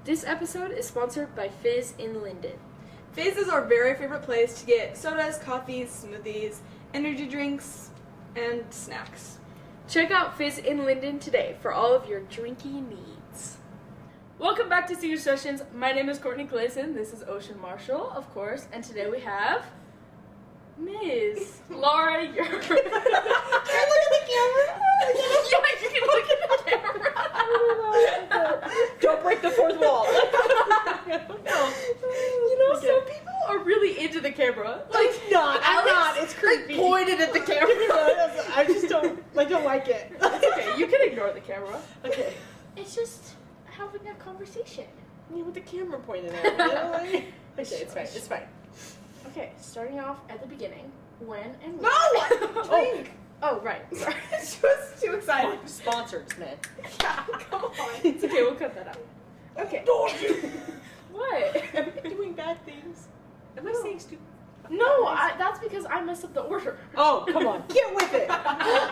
This episode is sponsored by Fizz in Linden. Fizz is our very favorite place to get sodas, coffees, smoothies, energy drinks, and snacks. Check out Fizz in Linden today for all of your drinky needs. Welcome back to Senior Sessions. My name is Courtney Gleason. This is Ocean Marshall, of course, and today we have Ms. Laura Yer. Can I look at the camera? Yeah, you can look at the camera. Don't break the fourth wall. No. You know, some people are really into the camera. Like, I'm not. It's creepy. Pointed at the camera. I just don't like it. It's okay. You can ignore the camera. Okay. It's just having a conversation. Yeah, with the camera pointed at me. You know, like... Okay, it's fine. It's fine. Okay, starting off at the beginning. When and No! Drink! Oh, right. Sorry. She was too excited. Sponsors, man. Yeah, come on. It's okay, we'll cut that out. Okay. What? Am I doing bad things? Am I saying stupid? No, that's because I messed up the order. Oh, come on. Get with it. I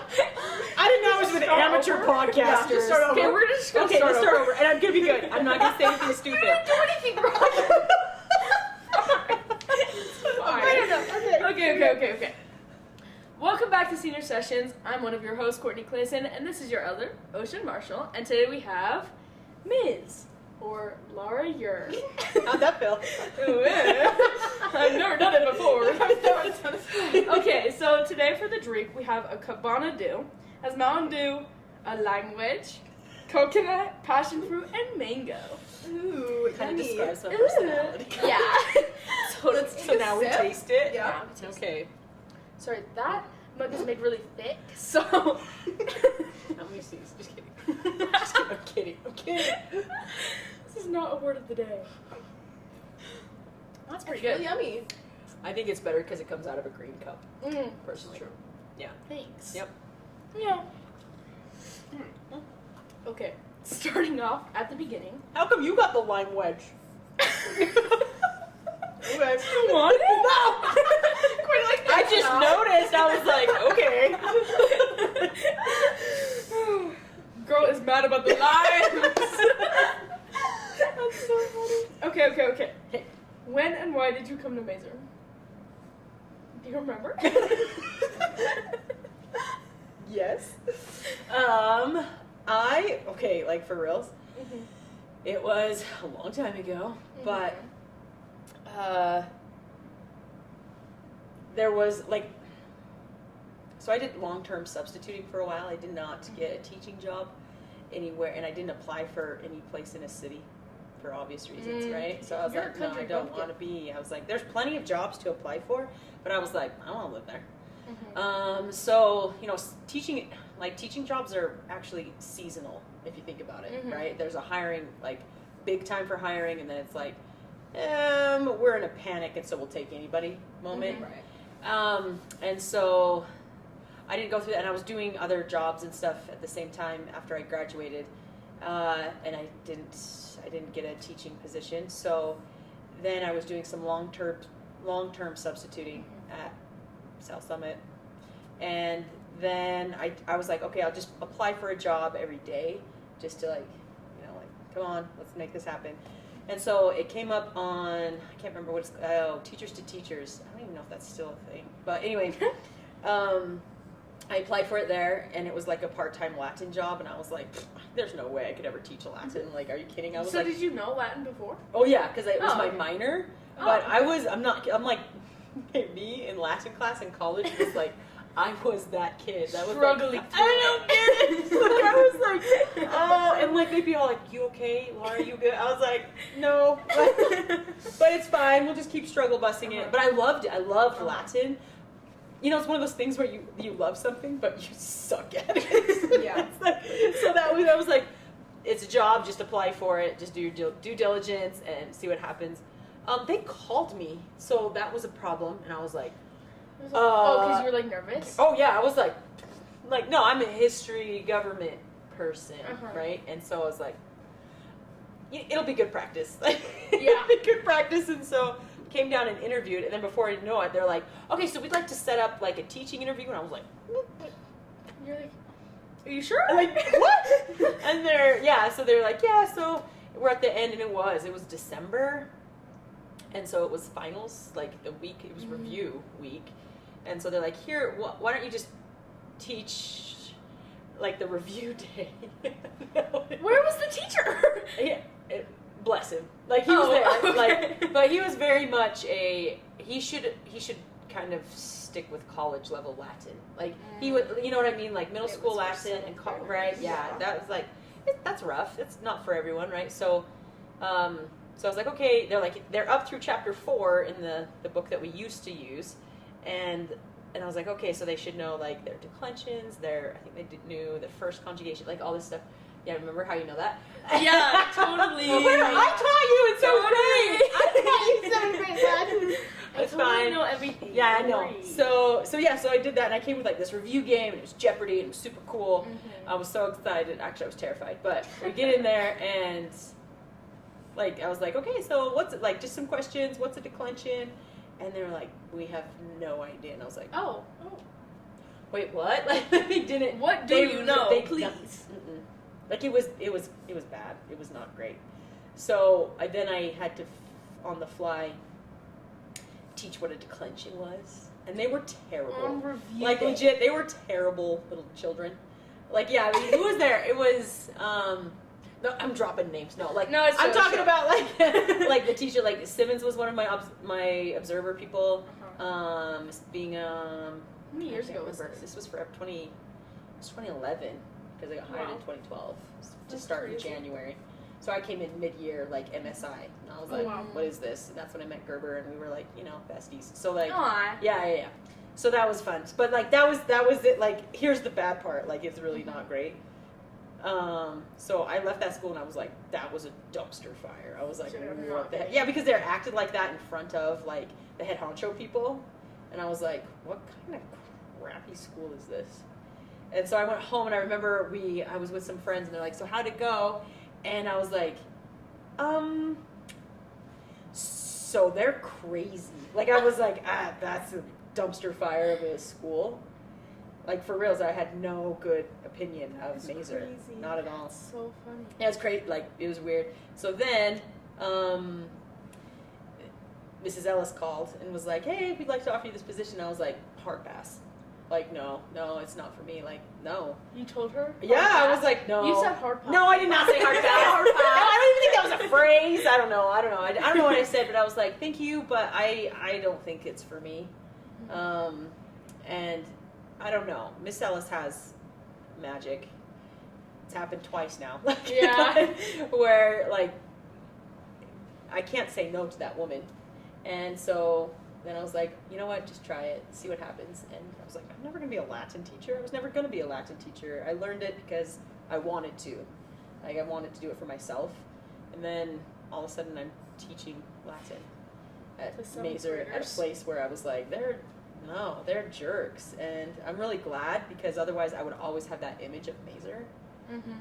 didn't know I was with amateur podcasters. Yeah, just start over. Okay, we're just gonna let's start over. And I'm going to be good. I'm not going to say anything stupid. We didn't do anything wrong. Okay. Welcome back to Senior Sessions. I'm one of your hosts, Courtney Clayson, and this is your elder, Ocean Marshall. And today we have Ms. or Laura Yer. How'd that feel? I've never done it before. Okay, so today for the drink we have a Cabana Dew, has Mountain Dew, a lime wedge, coconut, passion fruit, and mango. Ooh, It kind of yummy. describes my personality. Yeah. So now we taste it? Yeah. Okay. Sorry, that mug is made really thick, so... How many C's? Just kidding. I'm kidding. This is not a word of the day. That's pretty It's good. really yummy. I think it's better because it comes out of a green cup, Mm, personally. True. Yeah. thanks. Yep. Yeah. Okay, starting off at the beginning. How come you got the lime wedge? You want it? No! Quite like I that just now. noticed. I was like, okay. Girl is mad about the limes. That's so funny. Okay. Hey. When and why did you come to Maeser? Do you remember? Yes. Like for reals. Mm-hmm. It was a long time ago, but there was so I did long-term substituting for a while. I did not get a teaching job anywhere, and I didn't apply for any place in a city for obvious reasons, right? So I was You're like, a no, country I don't bumpkin. want to be. I was like, there's plenty of jobs to apply for, but I was like, I don't want to live there. Mm-hmm. So, teaching jobs are actually seasonal if you think about it, Mhm. right? There's a hiring, big time for hiring, and then it's like, we're in a panic, and so we'll take anybody moment. Mhm. Right. And so I didn't go through that, and I was doing other jobs and stuff at the same time after I graduated, and I didn't get a teaching position. So then I was doing some long-term substituting at South Summit, and then I was like, okay, I'll just apply for a job every day, just to come on, let's make this happen. And so it came up on, I can't remember what it's, Teachers to Teachers. I don't even know if that's still a thing, but anyway, I applied for it there, and it was like a part-time Latin job, and I was like, there's no way I could ever teach Latin. Like, are you kidding? I was So like, did you know Latin before? oh yeah, because it was Oh, my okay. minor, Oh, but okay. I'm like, me in Latin class in college was like, I was that kid. That was Struggling like, I don't get it. Like, I was like, oh, and they'd be all like, you okay, Laura, you good? I was like, no, but it's fine. We'll just keep struggle busing it. But I loved it. I loved Latin. It's one of those things where you love something, but you suck at it. Yeah. So that was like, it's a job. Just apply for it. Just do your due diligence and see what happens. They called me, so that was a problem, and I was like, because you were nervous? oh yeah, I was like, no, I'm a history government person, right? And so I was like, it'll be good practice. Yeah. It'll be good practice. And so came down and interviewed, and then before I know it, they're like, okay, so we'd like to set up a teaching interview, and I was like, You're like, are you sure? I'm like, what? And they're like, yeah, so we're at the end, and it was December, and so it was finals, like the week, it was review week, and so they're like, here, why don't you just teach like the review day? Where was the teacher? Yeah, bless him. Like he was there, okay. like, but he was very much he should kind of stick with college level Latin. Like he would, you know what I mean? Like middle school Latin and right? Yeah, that was like that's rough. It's not for everyone, right? So, so I was like, okay. They're up through chapter 4 in the book that we used to use, and I was like, okay, so they should know like their declensions, I think they knew the first conjugation, like all this stuff. Yeah, remember how you know that? Yeah, totally. I taught you in seventh grade. I taught you 7th grade Latin. It's totally fine. know everything. Yeah, I know. Worry. So I did that, and I came with like this review game, and it was Jeopardy, and it was super cool. I was so excited. Actually, I was terrified, but we get in there, and like I was like, okay, so what's it like? Just some questions. What's a declension? And they were like, we have no idea. And I was like, oh, wait, what? Like they didn't. What do you know? Please. Like it was bad. It was not great. So I had to on the fly teach what a declension was, and they were terrible. On review. Like legit, they were terrible little children. Like yeah, I mean, who was there? It was no, I'm dropping names. No, like no, I'm talking about like like the teacher. Like Simmons was one of my observer people. Being how many years ago was this? This was for 2011 because I got hired in 2012 to start in January. So I came in mid-year, like MSI, and I was like, what is this? And that's when I met Gerber, and we were like, besties. So like, yeah. So that was fun. But like that was it. Like here's the bad part. Like it's really not great. So I left that school, and I was like, that was a dumpster fire. I was like, what the heck? Yeah, because they're acted like that in front of like the head honcho people, and I was like, what kind of crappy school is this? And so I went home, and I remember I was with some friends, and they're like, so how'd it go? And I was like, so they're crazy. Like, I was like, that's a dumpster fire of a school. Like, for reals, I had no good opinion of Maeser. Crazy. Not at all. That's so funny. Yeah, it was crazy. Like, it was weird. So then, Mrs. Ellis called and was like, hey, we'd like to offer you this position. And I was like, hard pass. Like, no, it's not for me. Like, no. You told her? Yeah, I was like, no. You said hard pass. No, I did not say hard pass. No, I don't even think that was a phrase. I don't know. I don't know what I said, but I was like, thank you, but I don't think it's for me. And I don't know. Miss Ellis has magic. It's happened twice now. Yeah. Where, like, I can't say no to that woman. And so then I was like, you know what, just try it, see what happens. And I was like, I'm never going to be a Latin teacher. I was never going to be a Latin teacher. I learned it because I wanted to. Like, I wanted to do it for myself. And then all of a sudden I'm teaching Latin at Maeser at a place where I was like, they're jerks. And I'm really glad, because otherwise I would always have that image of Maeser,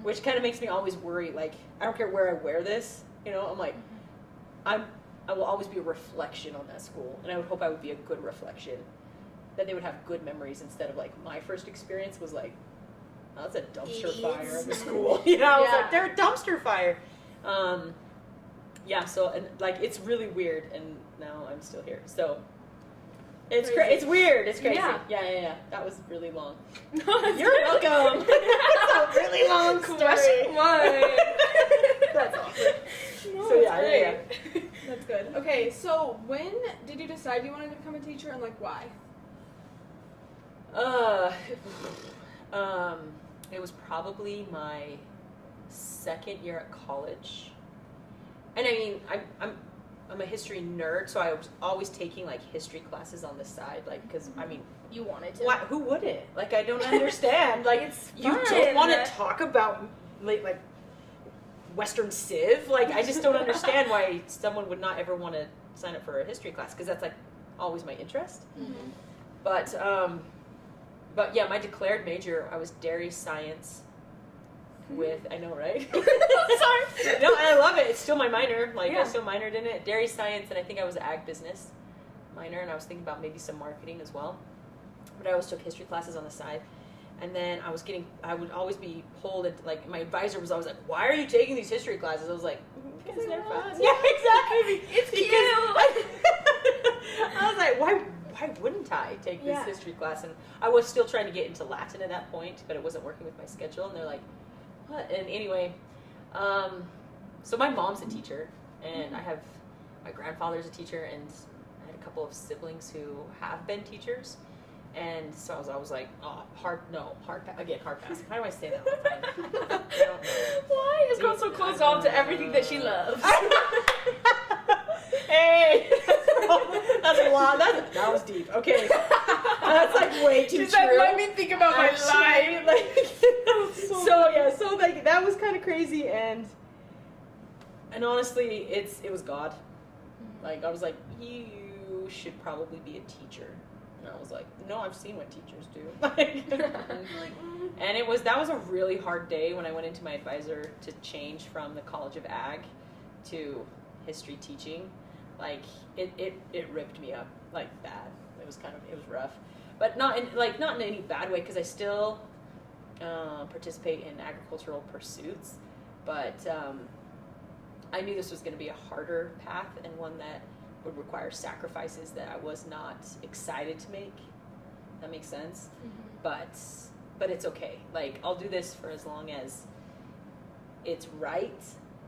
which kind of makes me always worry. Like, I don't care where I wear this, I'm like, I will always be a reflection on that school, and I would hope I would be a good reflection, that they would have good memories instead of like my first experience was like, oh, that's a dumpster fire of a school. I was like, they're a dumpster fire. So and like it's really weird, and now I'm still here. So it's it's weird. It's crazy. Yeah. That was really long. You're welcome. That's a really long story. That's awesome. No, So that's great. yeah. That's good. Okay, so when did you decide you wanted to become a teacher, and like why? It was probably my second year at college, and I mean, I'm a history nerd, so I was always taking like history classes on the side, like because I mean, You wanted to. who wouldn't? Like, I don't understand. Like, It's you fun. don't want to talk about like Western Civ. Like, I just don't understand why someone would not ever want to sign up for a history class, because that's like always my interest. But yeah, my declared major, I was dairy science with, I know, right? Sorry. No, I love it. It's still my minor. Like, I still minored in it. Dairy science, and I think I was ag business minor, and I was thinking about maybe some marketing as well. But I always took history classes on the side. And then I would always be pulled into, like, my advisor was always like, why are you taking these history classes? I was like, Because they're want fun. to. Yeah, exactly. It's Because cute. I was like, why wouldn't I take this Yeah. history class? And I was still trying to get into Latin at that point, but it wasn't working with my schedule. And they're like, what? And anyway, so my mom's a teacher, and I have my grandfather's a teacher, and I had a couple of siblings who have been teachers. And so I was like, oh, hard pass. How do I say that? I don't know. Why is girl so closed off to everything that she loves? Hey, that's a lot. That was deep. Okay, that's like way too She's true. like, let me think about my life. Like, so like that was kind of crazy, and honestly, it was God. Like I was like, you should probably be a teacher. And I was like, no, I've seen what teachers do. And that was a really hard day when I went into my advisor to change from the College of Ag to history teaching. Like it ripped me up like bad. It was rough, but not in any bad way, because I still participate in agricultural pursuits. But I knew this was going to be a harder path, and one that would require sacrifices that I was not excited to make. That makes sense. Mm-hmm. But it's okay. Like I'll do this for as long as it's right,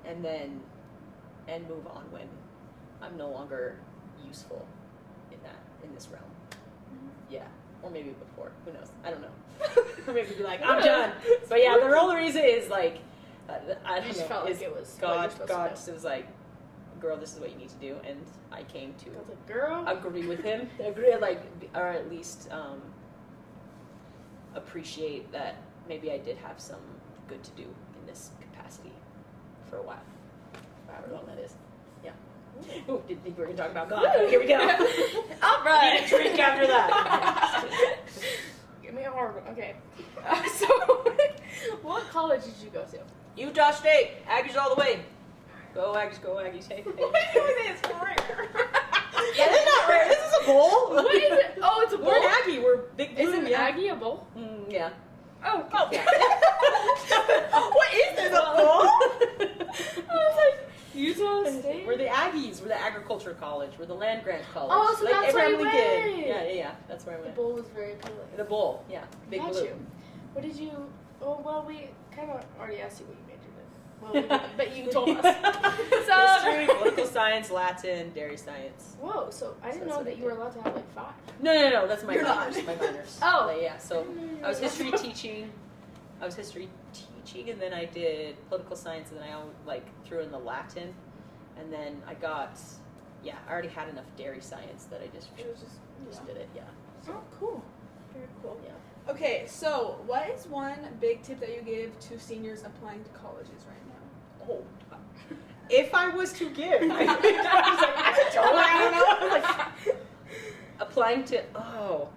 and move on when I'm no longer useful in this realm. Mm-hmm. Yeah. Or maybe before. Who knows? I don't know. Or maybe be like, I'm done. But yeah, the real reason is like I don't You just know. felt like It's it was what God you're supposed to do. was like, girl, this is what you need to do, and I came to I was like, girl. agree with him, or at least appreciate that maybe I did have some good to do in this capacity for a while, however long that is. Yeah. Ooh, didn't think we were gonna talk about God. But here we go. All right. Need a drink after that. Give me a hard one. Okay. So, what college did you go to? Utah State, Aggies all the way. Go Aggies, go Aggies. Hey. It's rare. Yeah, this is not rare. This is a bowl. What is it? Oh, it's a bowl. We're an Aggie. We're big blue. Is an yeah. Aggie a bowl? Yeah. Oh. Yeah. What is this? A bowl? I was like, Utah State? We're the Aggies. We're the agriculture college. We're the land grant college. Oh, so like that's where you Abraham Lincoln. went. Yeah. That's where I The went. bowl was very appealing. The bowl. Yeah. Big Got blue. you. What did you? Oh, well, we kind of already asked you what you majored in. Well, we didn't, but you told us. History, political science, Latin, dairy science. Whoa, so I didn't that's know what that I you were allowed to have like 5. No. That's my You're not. minors. My minors. Oh. Like, yeah. So I was history teaching. And then I did political science, and then I threw in the Latin, and then I already had enough dairy science that I just did it. Yeah. Oh, cool. Very cool. Yeah. Okay, so what is one big tip that you give to seniors applying to colleges right now? Oh, if I was to give, I don't know. Like, applying to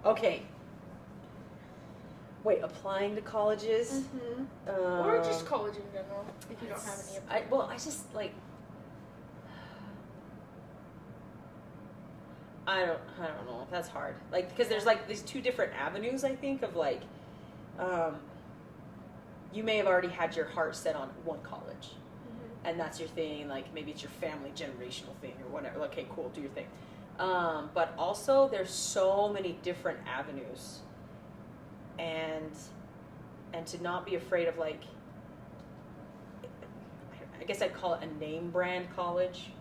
okay. Wait, applying to colleges, Or just college in general, if you don't have any. I just like. I don't know. That's hard. Like, because there's like these two different avenues, I think, of like, you may have already had your heart set on one college, and that's your thing. Like, maybe it's your family generational thing or whatever. Okay, cool, do your thing. But also, there's so many different avenues, and to not be afraid of like, I guess I'd call it a name brand college.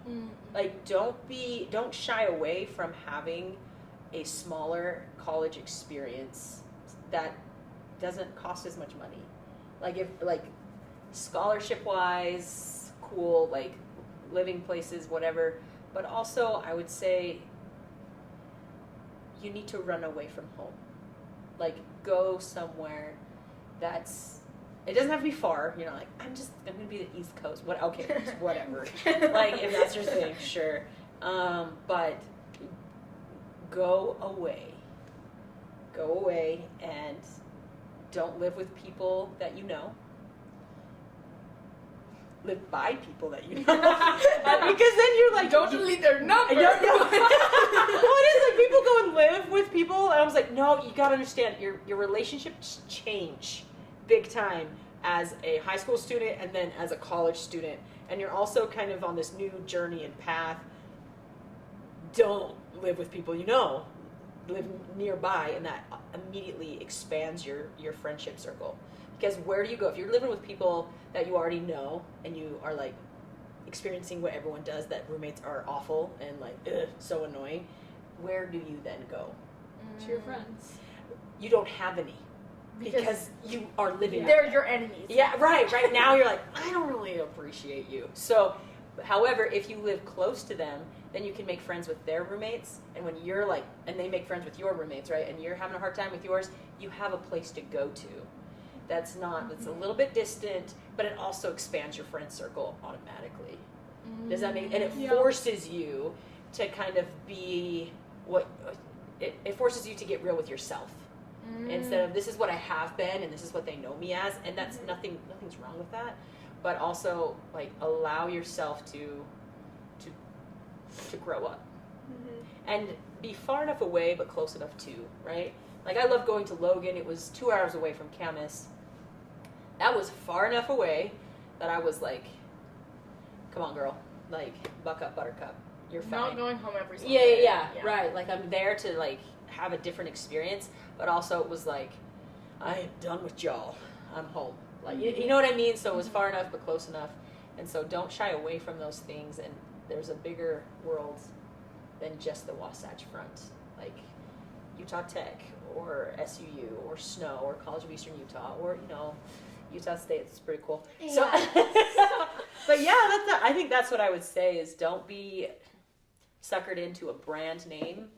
Like, don't shy away from having a smaller college experience that doesn't cost as much money. Like, if scholarship wise, cool, like living places, whatever. But also, I would say you need to run away from home. Like, go somewhere that's. It doesn't have to be far, like, I'm going to be the East Coast. Okay, whatever. Like, if that's your thing, sure. But go away. Go away and don't live with people that you know. Live by people that you know. Because then you're like... Don't delete their number! Well, it is like people go and live with people, and I was like, no, you got to understand, your relationships change big time as a high school student and then as a college student, and you're also kind of on this new journey and path, don't live with people you know. Live nearby, and that immediately expands your friendship circle. Because where do you go if you're living with people that you already know and you are like experiencing what everyone does, that roommates are awful and like so annoying? Where do you then go? To your friends. You don't have any because you are living. They're your enemies. Yeah, right. Right now you're like, I don't really appreciate you. So, however, if you live close to them, then you can make friends with their roommates. And when you're like, and they make friends with your roommates, right? And you're having a hard time with yours, you have a place to go to. That's a little bit distant, but it also expands your friend circle automatically. Does that make, and it forces you to kind of be it forces you to get real with yourself. Instead of, this is what I have been and this is what they know me as, and that's nothing's wrong with that, but also like allow yourself to grow up and be far enough away but close enough too, right? Like, I love going to Logan. It was 2 hours away from Camas. That was far enough away that I was like, come on girl, like, buck up, buttercup, you're fine. Not going home every Sunday. Yeah, right. Like, I'm there to like have a different experience, but also it was like, I am done with y'all, I'm home. Like, you know what I mean? So it was far enough but close enough. And so don't shy away from those things, and there's a bigger world than just the Wasatch Front, like Utah Tech or SUU or Snow or College of Eastern Utah or, Utah State. It's pretty cool. Yeah. So, but yeah, I think that's what I would say is, don't be suckered into a brand name.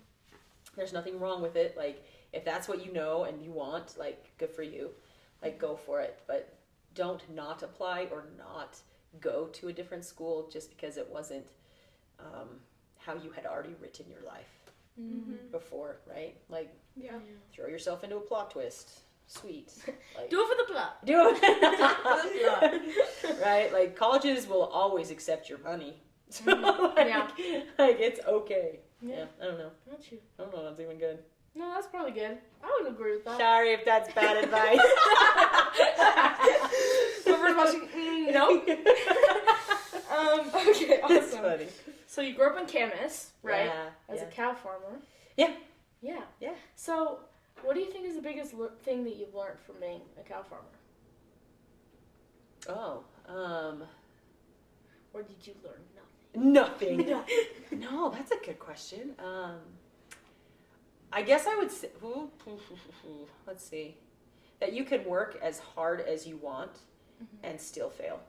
There's nothing wrong with it. Like, if that's what you know and you want, like, good for you. Like, go for it. But don't not apply or not go to a different school just because it wasn't how you had already written your life before, right? Like, throw yourself into a plot twist. Sweet. Like, Do it for the plot. Do it. Right? Like, colleges will always accept your money. So, like, it's okay. Yeah, I don't know. Not you. I don't know if that's even good. No, that's probably good. I would agree with that. Sorry if that's bad advice. Whoever's watching, no. Okay, awesome. That's funny. So you grew up in Camas, right? Yeah. As a cow farmer. Yeah. Yeah. Yeah. So, what do you think is the biggest thing that you've learned from being a cow farmer? Or did you learn nothing? Nothing. No, that's a good question. I guess I would say, let's see, that you can work as hard as you want and still fail.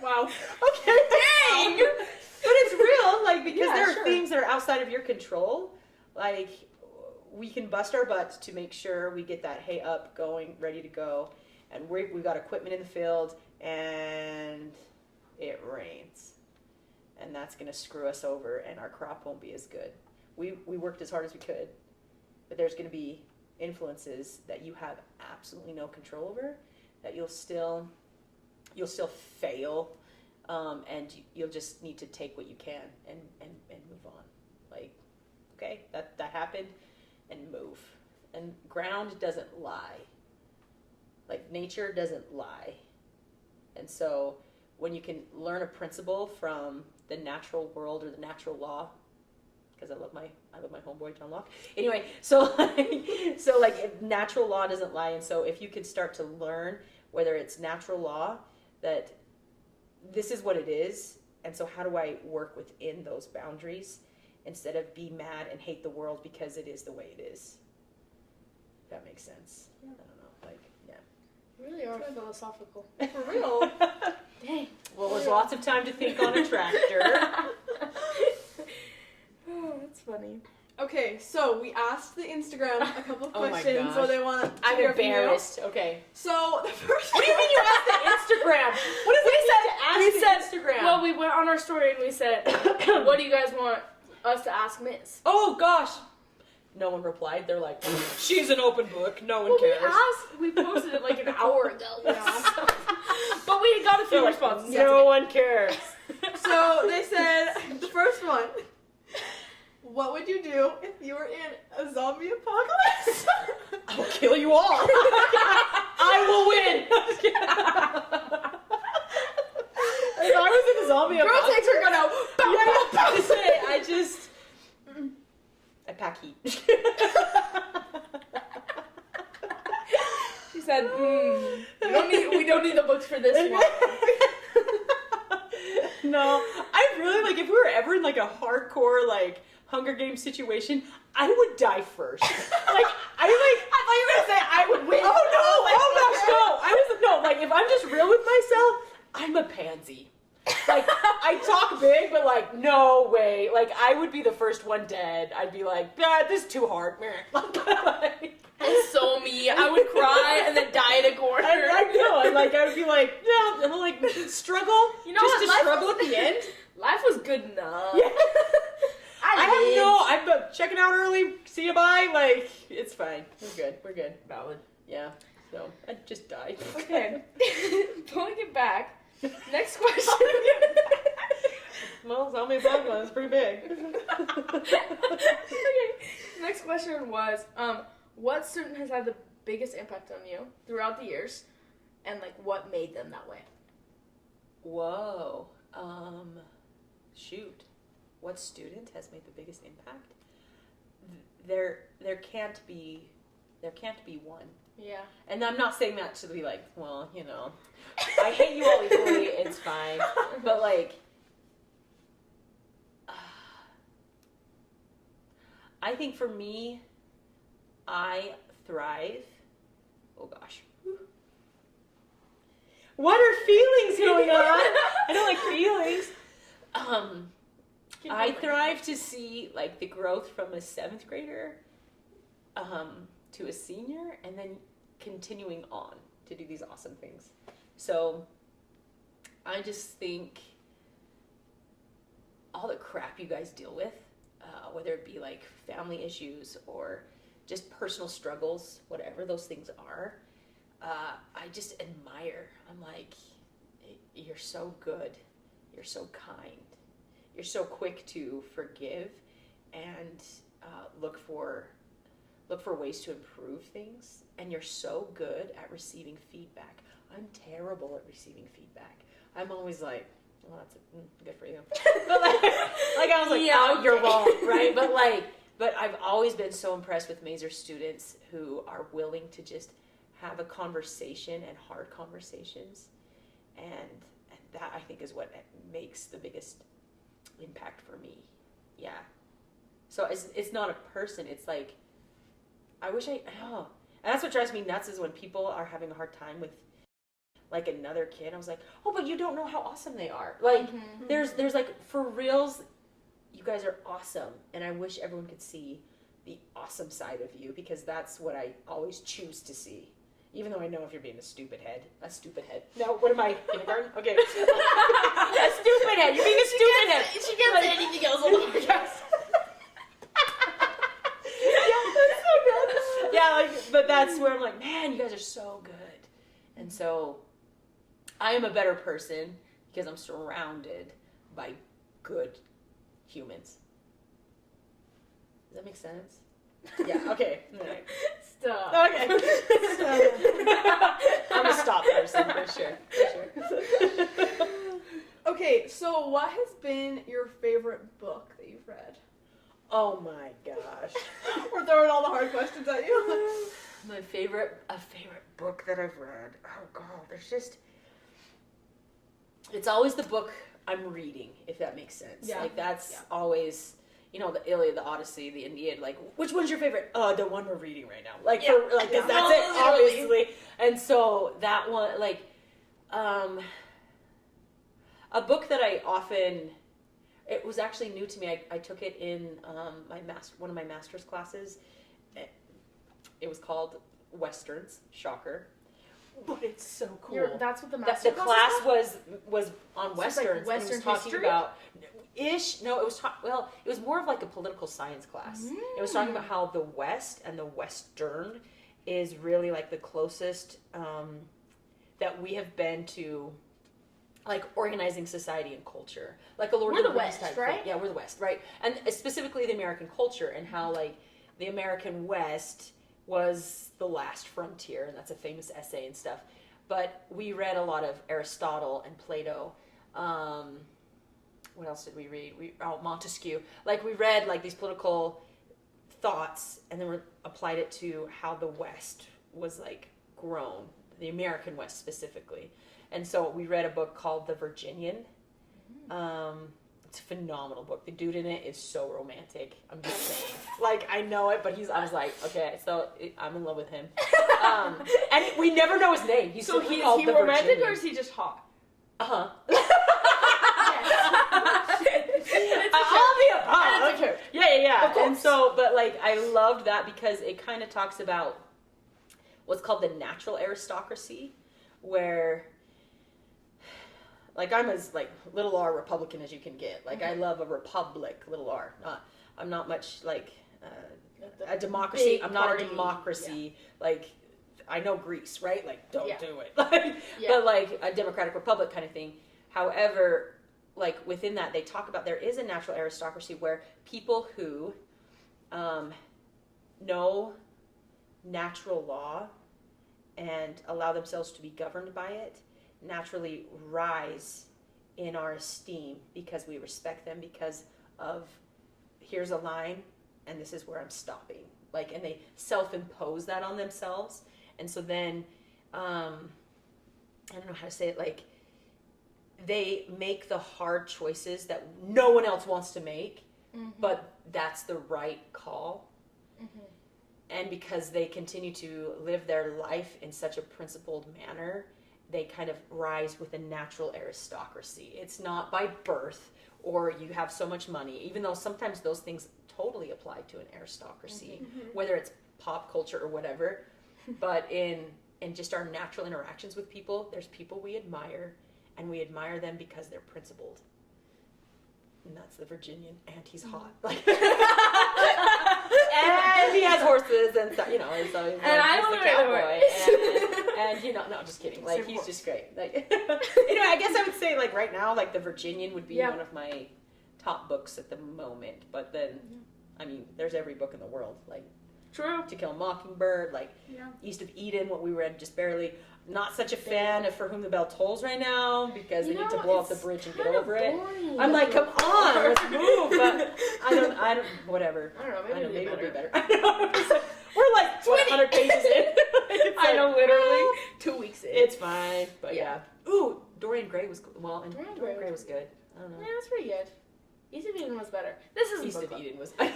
Wow. Okay. Dang! But it's real, like, because there are things that are outside of your control. Like, we can bust our butts to make sure we get that hay up, going, ready to go, and we've got equipment in the field, and it rains. And that's going to screw us over, and our crop won't be as good. We worked as hard as we could, but there's going to be influences that you have absolutely no control over, that you'll still fail, and you'll just need to take what you can and move on. Like, okay, that happened, and move. And ground doesn't lie. Like, nature doesn't lie. And so when you can learn a principle from the natural world or the natural law, because I love my homeboy John Locke. Anyway, so if natural law doesn't lie, and so if you could start to learn, whether it's natural law, that this is what it is, and so how do I work within those boundaries instead of be mad and hate the world because it is the way it is. If that makes sense. I don't know, like, yeah. Really are philosophical. For real. Dang. Well, there's lots of time to think on a tractor. Oh, that's funny. Okay, so we asked the Instagram a couple of Oh my questions, gosh. so they want to I'm hear from you. embarrassed. Okay. So the first What do you mean you asked the Instagram? What does it mean to ask the Instagram? Well, we went on our story and we said, what do you guys want us to ask Miss? Oh gosh. No one replied. They're like, she's an open book. No one cares. We posted it like an hour ago. But we got a few responses. No one cares. So they said, the first one, what would you do if you were in a zombie apocalypse? I'll kill you all. I will win. zombie Girl apocalypse. takes her gun out. I pack heat. She said, we don't need the books for this one. No, I really like if we were ever in like a hardcore like Hunger Games situation, I would die first. Like I thought you were gonna say I would win. No, like if I'm just real with myself, I'm a pansy. Like I talk big, but like no way. Like I would be the first one dead. I'd be like, this is too hard. It's so me. I would cry and then die in a corner. I know. And like I would be like, yeah, and then like struggle. You know just what? to struggle at the end. Life was good enough. Yeah. I'm checking out early. See you bye. Like it's fine. We're good. Valid. Yeah. So I just died. Okay. Pulling it back. Next question. Well, zombie apocalypse is pretty big. Okay. Next question was, what student has had the biggest impact on you throughout the years, and like what made them that way? Whoa. Shoot. What student has made the biggest impact? There can't be one. Yeah. And I'm not saying that to be like, well, you know, I hate you all equally, it's fine. But like, I think for me, I thrive. Oh gosh. What are feelings going on? I don't like feelings. I thrive to see like the growth from a 7th grader to a senior and then continuing on to do these awesome things. So I just think all the crap you guys deal with, whether it be like family issues or just personal struggles, whatever those things are, I just admire. I'm like, you're so good. You're so kind. You're so quick to forgive and look for ways to improve things, and you're so good at receiving feedback. I'm terrible at receiving feedback. I'm always like, well, that's good for you. But like I was like, Yeah, oh, you're okay. wrong, right? But I've always been so impressed with Maeser students who are willing to just have a conversation and hard conversations, and that I think is what makes the biggest impact for me. Yeah. So it's not a person. It's like, and that's what drives me nuts is when people are having a hard time with like another kid. I was like, oh, but you don't know how awesome they are. Like there's like for reals, you guys are awesome, and I wish everyone could see the awesome side of you, because that's what I always choose to see. Even though I know if you're being a stupid head. No, what am I, kindergarten? Okay. A stupid head. You're being a stupid head. She can't say anything else on the podcast. Yeah, like, but that's where I'm like, man, you guys are so good. And so I am a better person because I'm surrounded by good humans. Does that make sense? Yeah, okay. All right. Stop. Okay. I'm a stop person for sure. Okay, so what has been your favorite book that you've read? Oh my gosh. We're throwing all the hard questions at you. A favorite book that I've read. Oh god, it's always the book I'm reading, if that makes sense. Yeah. Like that's always, you know, the Iliad, the Odyssey, the Aeneid. Like, which one's your favorite? The one we're reading right now. Like, Yeah. for, like, 'cause that's it, obviously. And so that one, like, a book that I often. It was actually new to me. I took it in one of my master's classes. It was called Westerns. Shocker. But it's so cool. That's what the The master class was on So it's like Westerns. Western and it was talking history? about No, it was it was more of like a political science class. It was talking about how the West and the Western is really like the closest that we have been to like organizing society and culture, like a Lord We're of the Rings West, type right? thing. Yeah, we're the West, right? And specifically the American culture and how like the American West was the last frontier, and that's a famous essay and stuff. But we read a lot of Aristotle and Plato, what else did we read? Montesquieu. Like we read like these political thoughts, and then we applied it to how the West was like grown, the American West specifically. And so we read a book called The Virginian. It's a phenomenal book. The dude in it is so romantic. I'm just saying. Like, I know it, but I was like, okay, so I'm in love with him. And we never know his name. He's so simply is called he The romantic Virginian. or is he just hot? Uh-huh. It's All the above. And it's a joke. Yeah. Of course. And so, but like, I loved that because it kind of talks about what's called the natural aristocracy, where, like, I'm as like little r Republican as you can get. Like, I love a republic, little r. I'm not much like a democracy. I'm not a democracy. Like, I know Greece, right? Like, don't do it. Like, but like a democratic republic kind of thing. However, like within that, they talk about there is a natural aristocracy where people who know natural law and allow themselves to be governed by it naturally rise in our esteem because we respect them because of here's a line and this is where I'm stopping. Like, and they self-impose that on themselves. And so then, I don't know how to say it, like, they make the hard choices that no one else wants to make, but that's the right call. And because they continue to live their life in such a principled manner, they kind of rise with a natural aristocracy. It's not by birth or you have so much money, even though sometimes those things totally apply to an aristocracy, whether it's pop culture or whatever. But in just our natural interactions with people, there's people we admire, and we admire them because they're principled. And that's the Virginian, and he's hot. Like, and he has horses, and so, you know, and so he's, and like, I he's the cowboy. And you know, no, just kidding. Like, he's just great. Like, anyway, I guess I would say, like, right now, like, the Virginian would be one of my top books at the moment. But then, I mean, there's every book in the world, like, True. To Kill a Mockingbird, like East of Eden, what we read just barely. Not such a fan of For Whom the Bell Tolls right now because they need to blow up the bridge and get over it. I'm like, come on, let's move. But I don't, whatever. I don't know, maybe it'll be better. I know. We're like 100 pages in. I know, literally 2 weeks in. It's fine, but yeah. Ooh, Dorian Gray was and Dorian Gray Gray was good. I don't know. Yeah, that's pretty good. East of Eden was better. This is East of book Eden was. club.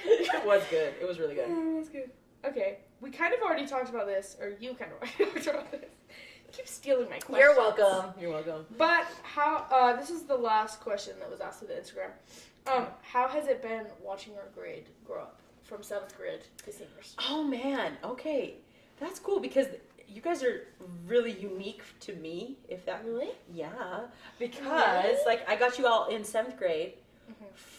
It was good. It was really good. Oh, that's good. Okay, we kind of already talked about this, or you kind of already talked about this. Keep stealing my questions. You're welcome. You're welcome. But how? This is the last question that was asked to the Instagram. How has it been watching your grade grow up from 7th grade to seniors? Oh man. Okay, that's cool because you guys are really unique to me. If that Really? Yeah, because like I got you all in 7th grade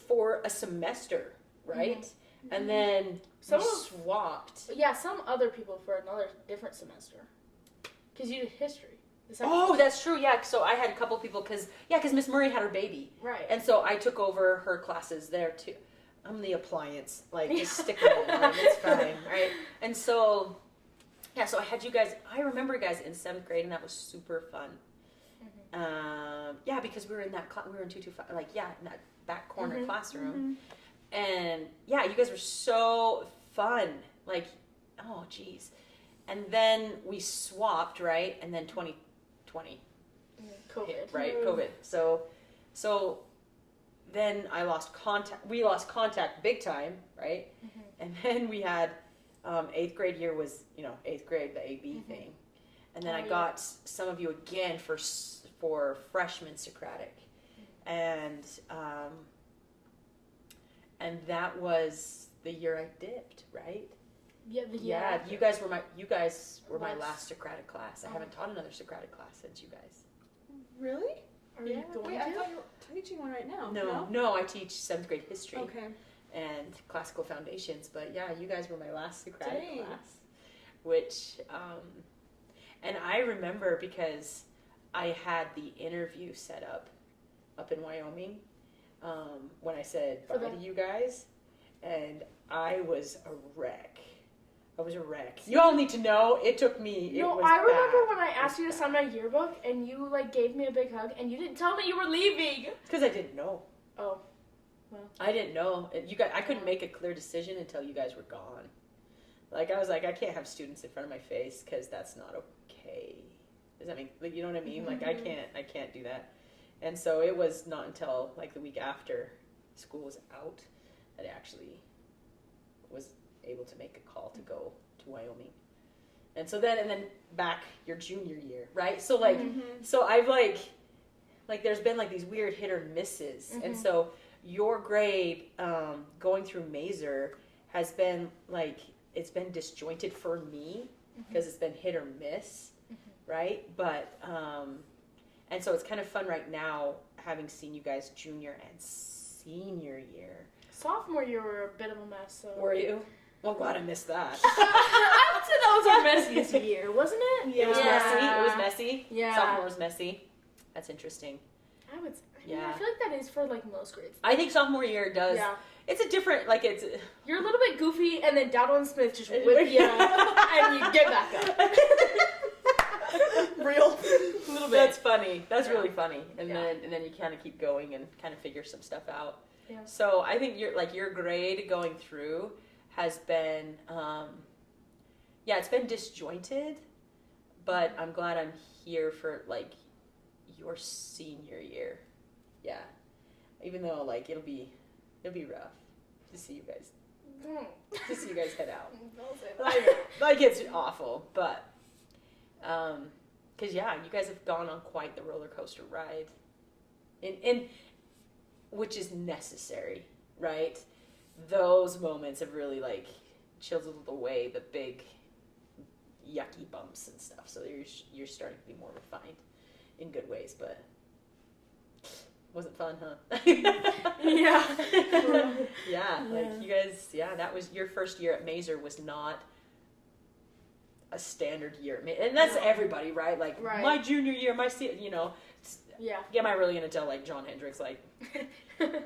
for a semester, right? And then we swapped. Yeah, some other people for another different semester. Because you did history. Oh, that's true. Yeah. So I had a couple people because Miss Murray had her baby, Right. and so I took over her classes there too. I'm the appliance. Like, just stick with it. Like, it's fine, right? And so, yeah. So I had you guys. I remember you guys in 7th grade, and that was super fun. Yeah, because we were in that we were in 225. Like, yeah, in that back corner classroom. And yeah, you guys were so fun. Like, oh geez. And then we swapped, right? And then 2020 COVID. hit, right? COVID. So then I lost contact. We lost contact big time, right? And then we had 8th grade year was, 8th grade, the AB thing. And then I got some of you again for freshman Socratic. And that was the year I dipped, right? Yeah, you guys were my last Socratic class. I haven't taught another Socratic class since you guys. Really? Are you going Wait, to? I thought you were teaching one right now. No, I teach 7th grade history. Okay. And classical foundations. But yeah, you guys were my last Socratic Dang. class. Which, and I remember because I had the interview set up in Wyoming, when I said bye to you guys, and I was a wreck. I was a wreck. You all need to know. It took me. No, I remember when I asked you to sign my yearbook, and you like gave me a big hug, and you didn't tell me you were leaving. Because I didn't know. Oh, well. I didn't know. You guys, I couldn't make a clear decision until you guys were gone. Like, I was like, I can't have students in front of my face because that's not okay. Does that make, like, you know what I mean? Like, I can't do that. And so it was not until like the week after school was out that I actually was able to make a call to go to Wyoming. And so then back your junior year, right? So like, so I've like there's been like these weird hit or misses. And so your grade going through Maeser has been like, it's been disjointed for me because it's been hit or miss, right? But, and so it's kind of fun right now having seen you guys junior and senior year. Sophomore year were a bit of a mess, so. Were you? Well, glad I missed that. I would say that was our messiest year, wasn't it? It was messy. It was messy. Yeah. Sophomore was messy. That's interesting. I would. Yeah. I feel like that is for like most grades. I think sophomore year does. Yeah. It's a different, like it's. You're a little bit goofy, and then Dowdle and Smith just whip you, and you get back up. Real. A little bit. That's funny. That's really funny. And Yeah. then you kind of keep going and kind of figure some stuff out. Yeah. So I think your grade going through has been, it's been disjointed, but I'm glad I'm here for like your senior year. Yeah. Even though like it'll be rough to see you guys head out. Don't say that. Like it's awful, but because you guys have gone on quite the roller coaster ride, in which is necessary, right? Those moments have really like chiseled away the big yucky bumps and stuff. So you're starting to be more refined in good ways, but wasn't fun, huh? Yeah. Like you guys, that was your first year at Maeser was not a standard year. And that's everybody, right? Like my junior year, am I really going to tell like John Hendricks, like,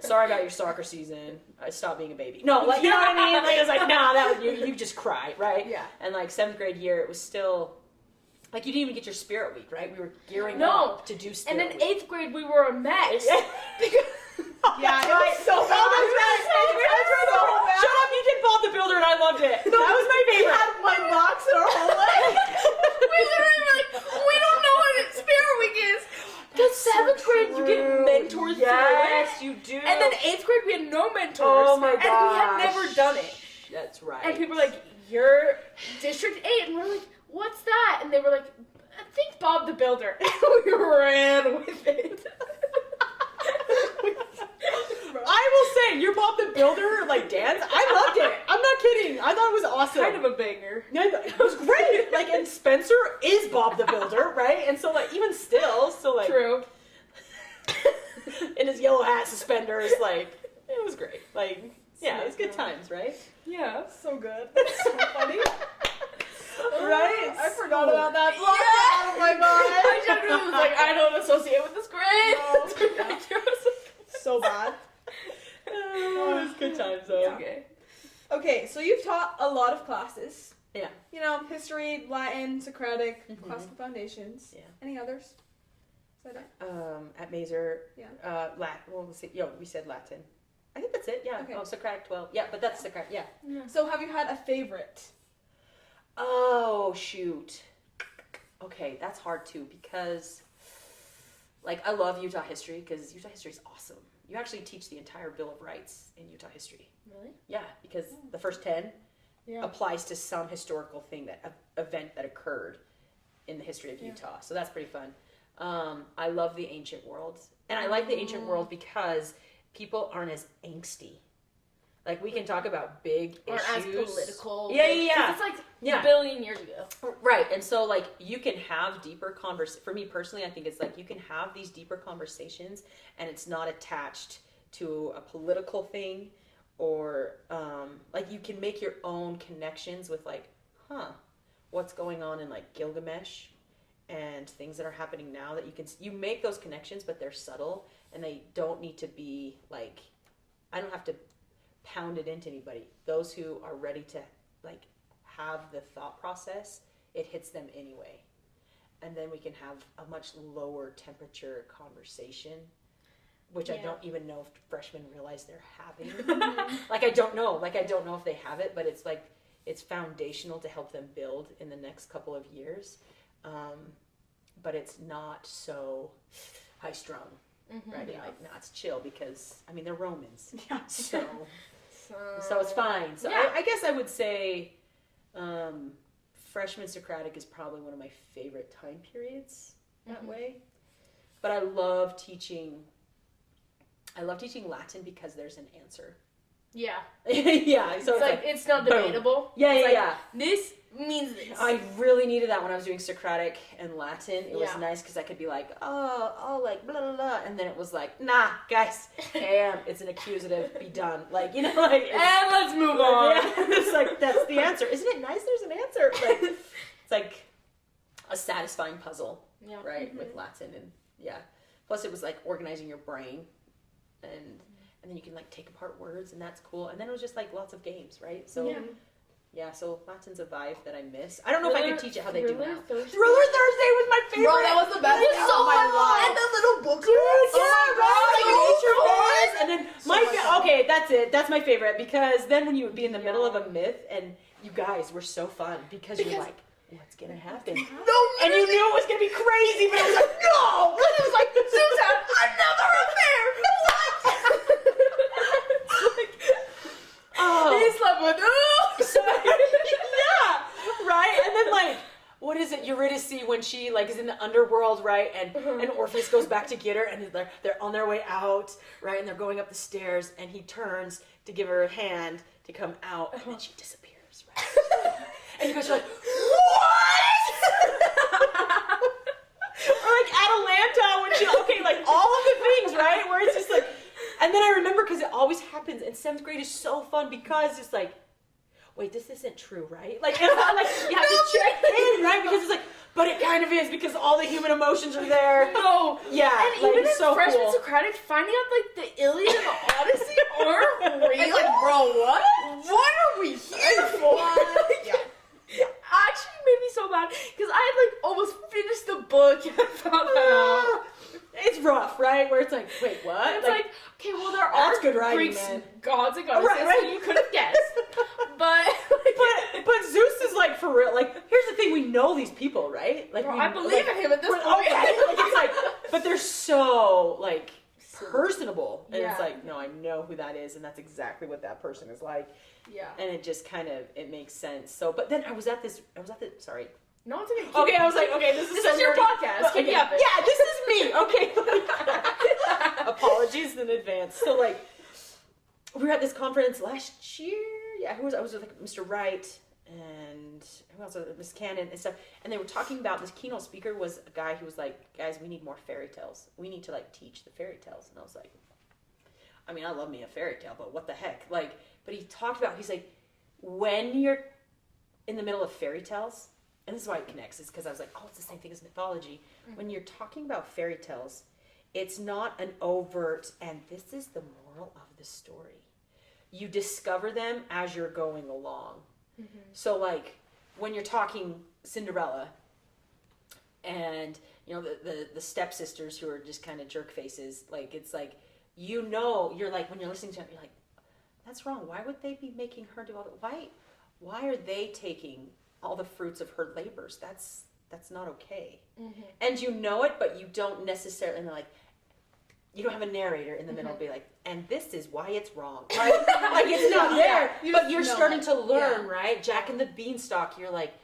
sorry about your soccer season, stop being a baby. No, like, you know what I mean? Like, it's like, nah, that would, you just cry, right? Yeah. And like 7th grade year, it was still, like you didn't even get your spirit week, right? We were gearing up to do spirit week. And week. then 8th grade, we were a mess. Yeah, it was so bad. Shut up, you did Bob the Builder and I loved it. No, that was my favorite. We had one box in our whole life. We literally were like, we don't know what spirit week is. Because 7th grade, you get mentors through it. Yes, you do. And then 8th grade, we had no mentors. Oh my gosh. And we had never done it. That's right. And people were like, you're District 8. And we're like, what's that? And they were like, I think Bob the Builder. And we ran with it. I will say, your Bob the Builder, like, dance, I loved it. I'm not kidding. I thought it was awesome. Kind of a banger. Yeah, it was great. Like, and Spencer is Bob the Builder, right? And so, like, even still, so, like... True. in his yellow hat, suspenders, like, it was great. Like, yeah, it was good times, right? Yeah. So good. So funny. Right? I forgot about that. Yeah. Oh my god. I genuinely was like, I don't associate with this grade. No. So bad. Oh, it was good times, though. Okay. Okay, so you've taught a lot of classes. Yeah. You know, history, Latin, Socratic, classical foundations. Yeah. Any others? Is that it? At Maeser, Yeah. Latin, well, we said Latin. I think that's it, yeah. Okay. Oh, Socratic 12. Yeah, but that's Socratic, yeah. So have you had a favorite? Oh, shoot. Okay, that's hard too because, like, I love Utah history because Utah history is awesome. You actually teach the entire Bill of Rights in Utah history. Really? Yeah, because the first 10 applies to some historical thing, event that occurred in the history of Utah. So that's pretty fun. I love the ancient world. And I like the ancient world because people aren't as angsty. Like, we can talk about big or issues. Or as political. Yeah. It's like a billion years ago. Right. And so, like, you can have deeper for me personally, I think it's like you can have these deeper conversations and it's not attached to a political thing or, like, you can make your own connections with, like, what's going on in, like, Gilgamesh and things that are happening now that you make those connections, but they're subtle and they don't need to be, like, I don't have to pound it into anybody. Those who are ready to, like, have the thought process, it hits them anyway. And then we can have a much lower temperature conversation, which I don't even know if freshmen realize they're having. I don't know if they have it, but it's like, it's foundational to help them build in the next couple of years. But it's not so high strung, right? Yeah. Like, no, it's chill because, I mean, they're Romans. Yeah. So it's fine. So I guess I would say freshman Socratic is probably one of my favorite time periods that way. But I love teaching Latin because there's an answer. Yeah. Yeah. So it's it's not debatable. Boom. Yeah. This means this. I really needed that when I was doing Socratic and Latin. It was nice because I could be like, oh, like blah blah blah, and then it was like, nah, guys, it's an accusative. Be done. Like, and let's move on. Yeah. It's like, that's the answer. Isn't it nice? There's an answer. Like, it's like a satisfying puzzle, right? With Latin and Plus, it was like organizing your brain, and then you can like take apart words, and that's cool. And then it was just like lots of games, right? So so Latin's a vibe that I miss. I don't know if I could teach it how they do now. Thriller Thursday was my favorite. Bro, that was the best thing of my life. And the little books. And then okay, that's it. That's my favorite because then when you would be in the middle of a myth, and you guys were so fun because you're like, what's gonna happen? No, and you knew it was gonna be crazy, but it was like, no. And it was like, Susan, another affair. He slept with right? And then like, what is it, Eurydice, when she like is in the underworld, right? And Orpheus goes back to get her, and they're on their way out, right? And they're going up the stairs, and he turns to give her a hand to come out, and then she disappears, right? And you guys are like, what? Or like Atalanta when she, like all of the things, right? Where it's just like, and then I remember because it always happens, and 7th grade is so fun because it's like, wait, this isn't true, right? Like, it's not like you have to check in, right? Because it's like, but it kind of is because all the human emotions are there. No. Yeah. And like, even in so freshman cool. Socratic, finding out like the Iliad and the Odyssey aren't real. It's like, bro, what? What are we here for? Actually made me so mad because I had like almost finished the book and I found that out. It's rough, right? Where it's like, wait, what? It's like okay, well there are good writing, Greek man. gods and goddesses, right. so you could have guessed. But Zeus is like for real. Like, here's the thing: we know these people, right? Like, I believe in him at this point. Okay, like, it's like, but they're so like personable, and it's like, no, I know who that is, and that's exactly what that person is like. Yeah. And it just kind of makes sense. So, but then I was at the sorry. No one's gonna. Okay, I was like, okay, this is your podcast. Keep it up. Yeah, this is me. Okay. Apologies in advance. So like, we were at this conference last year. Yeah, I was with like Mr. Wright and who else? Miss Cannon and stuff. And they were talking about this keynote speaker was a guy who was like, guys, we need more fairy tales. We need to like teach the fairy tales. And I was like, I mean, I love me a fairy tale, but what the heck? Like, but he talked about, he's like, when you're in the middle of fairy tales, and this is why it connects, is because I was like, oh, it's the same thing as mythology. Mm-hmm. When you're talking about fairy tales, it's not an overt, and this is the moral of the story. You discover them as you're going along. Mm-hmm. So like, when you're talking Cinderella, and, you know, the stepsisters who are just kind of jerk faces, like, it's like, you know, you're like, when you're listening to it, you're like, that's wrong. Why would they be making her do all that? Why are they taking all the fruits of her labors? That's not okay. Mm-hmm. And you know it, but you don't necessarily, and like, you don't have a narrator in the middle be like, and this is why it's wrong. Right? Like, it's not there, but you're starting to learn, right? Jack and the Beanstalk, you're like,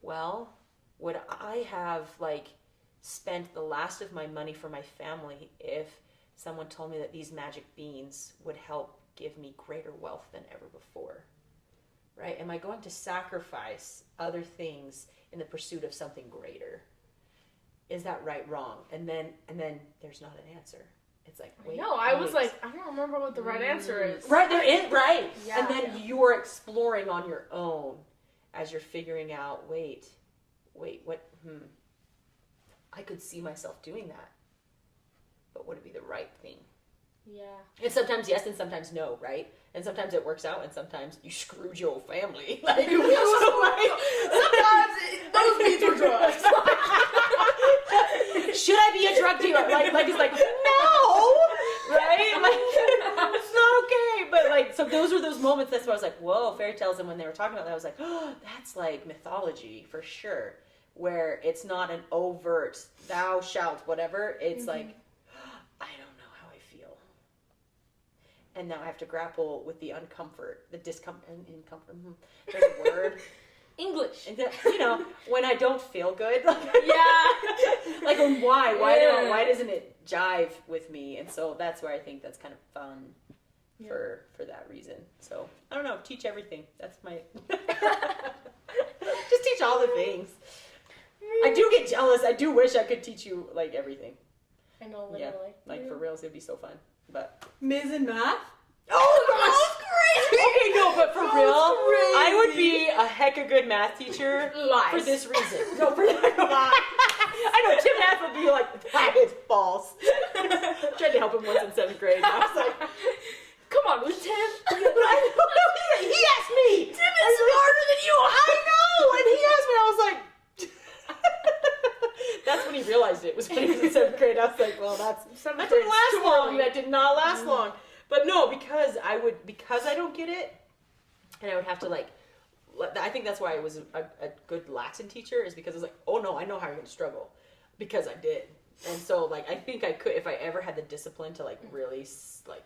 well, would I have like spent the last of my money for my family if someone told me that these magic beans would help give me greater wealth than ever before? Right? Am I going to sacrifice other things in the pursuit of something greater? Is that right, wrong? And then there's not an answer. It's like, wait. No, I was like, I don't remember what the right answer is. Right, there is, right. Yeah. And then you're exploring on your own as you're figuring out, wait, what, I could see myself doing that. But would it be the right thing? Yeah. And sometimes yes and sometimes no, right? And sometimes it works out, and sometimes you screwed your family. Like, so, Sometimes those needs were drugs. should I be a drug dealer? Like it's like, no, right? Like, it's not okay. But like, so those were those moments. That's why I was like, whoa, fairy tales. And when they were talking about that, I was like, oh, that's like mythology for sure, where it's not an overt thou shalt whatever. It's like, I don't know how I feel, and now I have to grapple with the uncomfort, the discomfort, incomfort. There's a word. English. And that, you know, when I don't feel good, like, Yeah. like why Yeah. why doesn't it jive with me? And so that's where I think that's kind of fun for that reason. So I don't know, teach everything. That's my just teach all the things. I do get jealous. I do wish I could teach you like everything. I know, literally. Yeah, like for reals, it'd be so fun. But Ms. in math? oh That's crazy. okay, no, but for That real, was crazy. I would be a heck of good math teacher. Lies. For this reason. No, for I know, Tim Math would be like, that is false. I tried to help him once in 7th grade. And I was like, Come on, with Tim. but I know, he asked me. Tim is smarter than you. I know, and he asked me, I was like, that's when he realized it, was when he was in 7th grade. I was like, well, that didn't last long. That did not last long. But no, because I don't get it, and I would have to like, I think that's why I was a good Latin teacher, is because I was like, oh no, I know how you're going to struggle, because I did. And so like, I think I could, if I ever had the discipline to like really like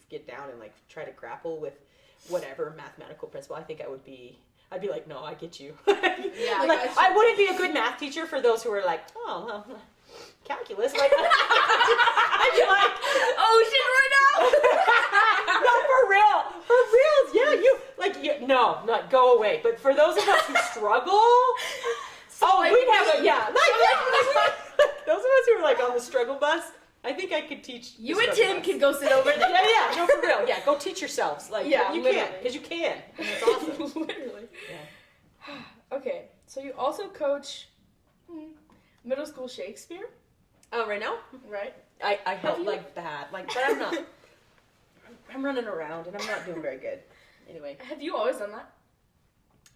get down and like try to grapple with whatever mathematical principle, I think I'd be like, no, I get you. Yeah. Like, I wouldn't be a good math teacher for those who are like, oh, well, calculus. Like, I'd be like, Ocean right now. no, for real, yeah, no, not go away. But for those of us who struggle, like we'd have those of us who are like on the struggle bus, I think I could teach. You and Tim can go sit over there. Yeah, no, for real. Yeah, go teach yourselves. Like, Yeah, you literally. can, because you can, and it's awesome. Literally. Yeah. Okay, so you also coach middle school Shakespeare, Oh, right now? right? I help you? like bad, like, but I'm not. I'm running around and I'm not doing very good. Anyway, Have you always done that?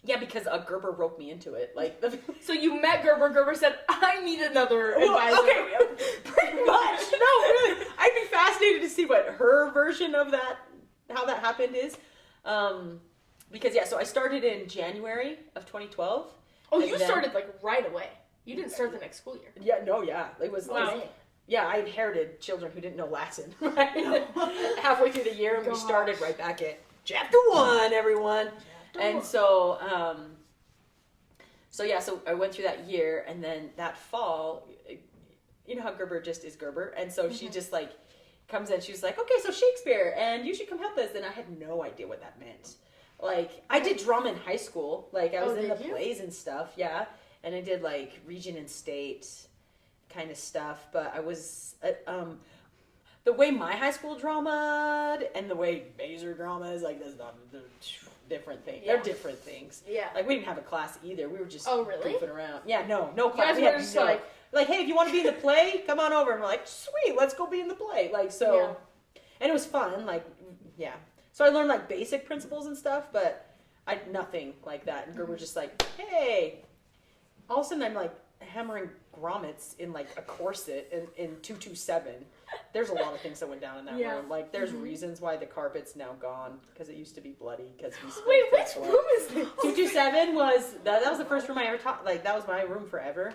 yeah, because Gerber roped me into it. Like, So you met Gerber. Gerber said, "I need another well, advisor." okay, pretty much. No, really, I'd be fascinated to see what her version of that, how that happened is, because yeah, so I started in January of 2012. Oh, and you then- started like right away. You didn't start the next school year. Yeah, no, yeah, it was. Wow. Yeah, I inherited children who didn't know Latin. Right? Halfway through the year, and we Gosh. started right back at chapter 1, everyone. And so, so I went through that year, and then that fall, you know how Gerber just is Gerber, and so she just like comes in, she's like, okay, so Shakespeare, and you should come help us, and I had no idea what that meant. Like, I did drama in high school, like I was in the did you? plays and stuff, yeah, and I did like region and state kind of stuff, but I was, the way my high school drama and the way Maeser drama is, like, that's not the different thing. Yeah. They're different things. Yeah. Like, we didn't have a class either. We were just Oh, really? goofing around. Yeah, no You class. guys We were had just no- like, hey, if you want to be in the play, come on over. And we're like, sweet, let's go be in the play. Like, so, Yeah. and it was fun. Like, yeah. So I learned like basic principles and stuff, but nothing like that. And Gerber was just like, hey, all of a sudden I'm like hammering grommets in like a corset in 227. There's a lot of things that went down in that Yeah. room. Like, there's reasons why the carpet's now gone, because it used to be bloody. Because we spilled wait, French which blood. room is this? 227 was that was the first room I ever taught. Like, that was my room forever.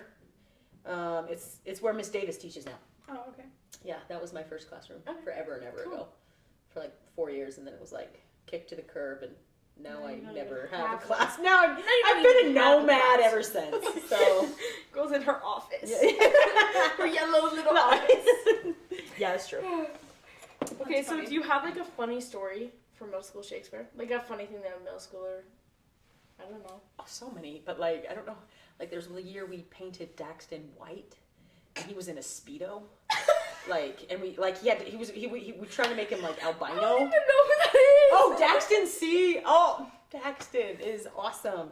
It's where Miss Davis teaches now. Oh, okay. Yeah, that was my first classroom Okay. forever and ever Cool. ago, for like 4 years, and then it was like kicked to the curb, and now Now I you don't never even have a have class. Now you I've don't been a even have a nomad class. ever since. So Goes in her office. yeah, Her yellow little office. yeah, that's true. Okay, That's so funny. do you have like a funny story from middle school Shakespeare? Like a funny thing that a middle schooler, I don't know. Oh, so many, but like, I don't know. Like, there's a year we painted Daxton white, and he was in a Speedo. Like, and we were trying to make him like I don't albino. even know who that is. Oh, Daxton C. Oh, Daxton is awesome.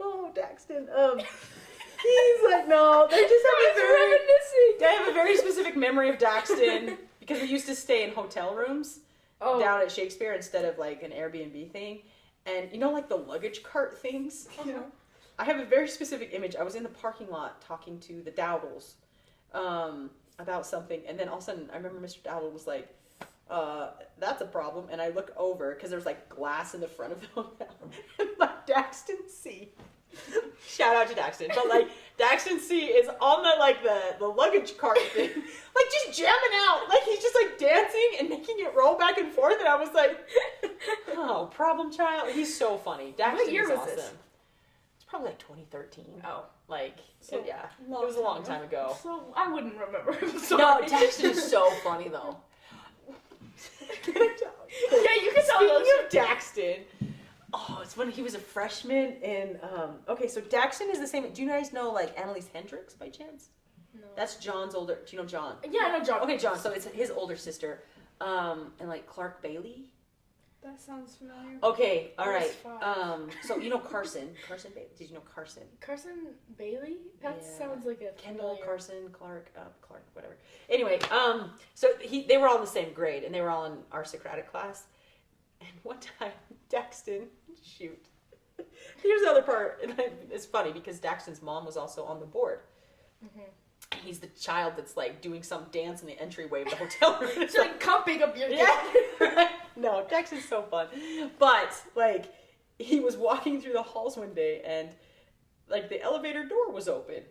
Oh, Daxton. He's like, no, they just have a very, reminiscing. they have a very specific memory of Daxton because we used to stay in hotel rooms, down at Shakespeare instead of like an Airbnb thing. And you know, like the luggage cart things? Yeah. I have a very specific image. I was in the parking lot talking to the Dowdles about something, and then all of a sudden I remember Mr. Dowdle was like, that's a problem. And I look over because there's like glass in the front of the hotel, and like Daxton C. Shout out to Daxton, but like Daxton C is on the luggage cart thing, like just jamming out, like he's just like dancing and making it roll back and forth, and I was like, oh, problem child. He's so funny. Daxton What year is was awesome. this? It's probably like 2013. Oh. Like, So yeah, it was a long time ago. So I wouldn't remember. I'm No, sorry. Daxton is so funny though. Yeah, you can tell Speaking those. of Daxton, it's when he was a freshman in, okay, so Daxton is the same, do you guys know, like, Annalise Hendricks, by chance? No. That's John's older, do you know John? Yeah, I know John. Okay, John, so it's his older sister, and, like, Clark Bailey? That sounds familiar. Okay, all I was right, 5. so you know Carson Bailey, did you know Carson? Carson Bailey? That Yeah. sounds like a Kendall, familiar- Carson, Clark, whatever. Anyway, so they were all in the same grade, and they were all in our Socratic class. And one time, Daxton, shoot. Here's the other part, and it's funny because Daxton's mom was also on the board. Mm-hmm. He's the child that's like doing some dance in the entryway of the hotel room. She's like, come pick up your yeah, right? No, Daxton's so fun. But like, he was walking through the halls one day, and like the elevator door was open,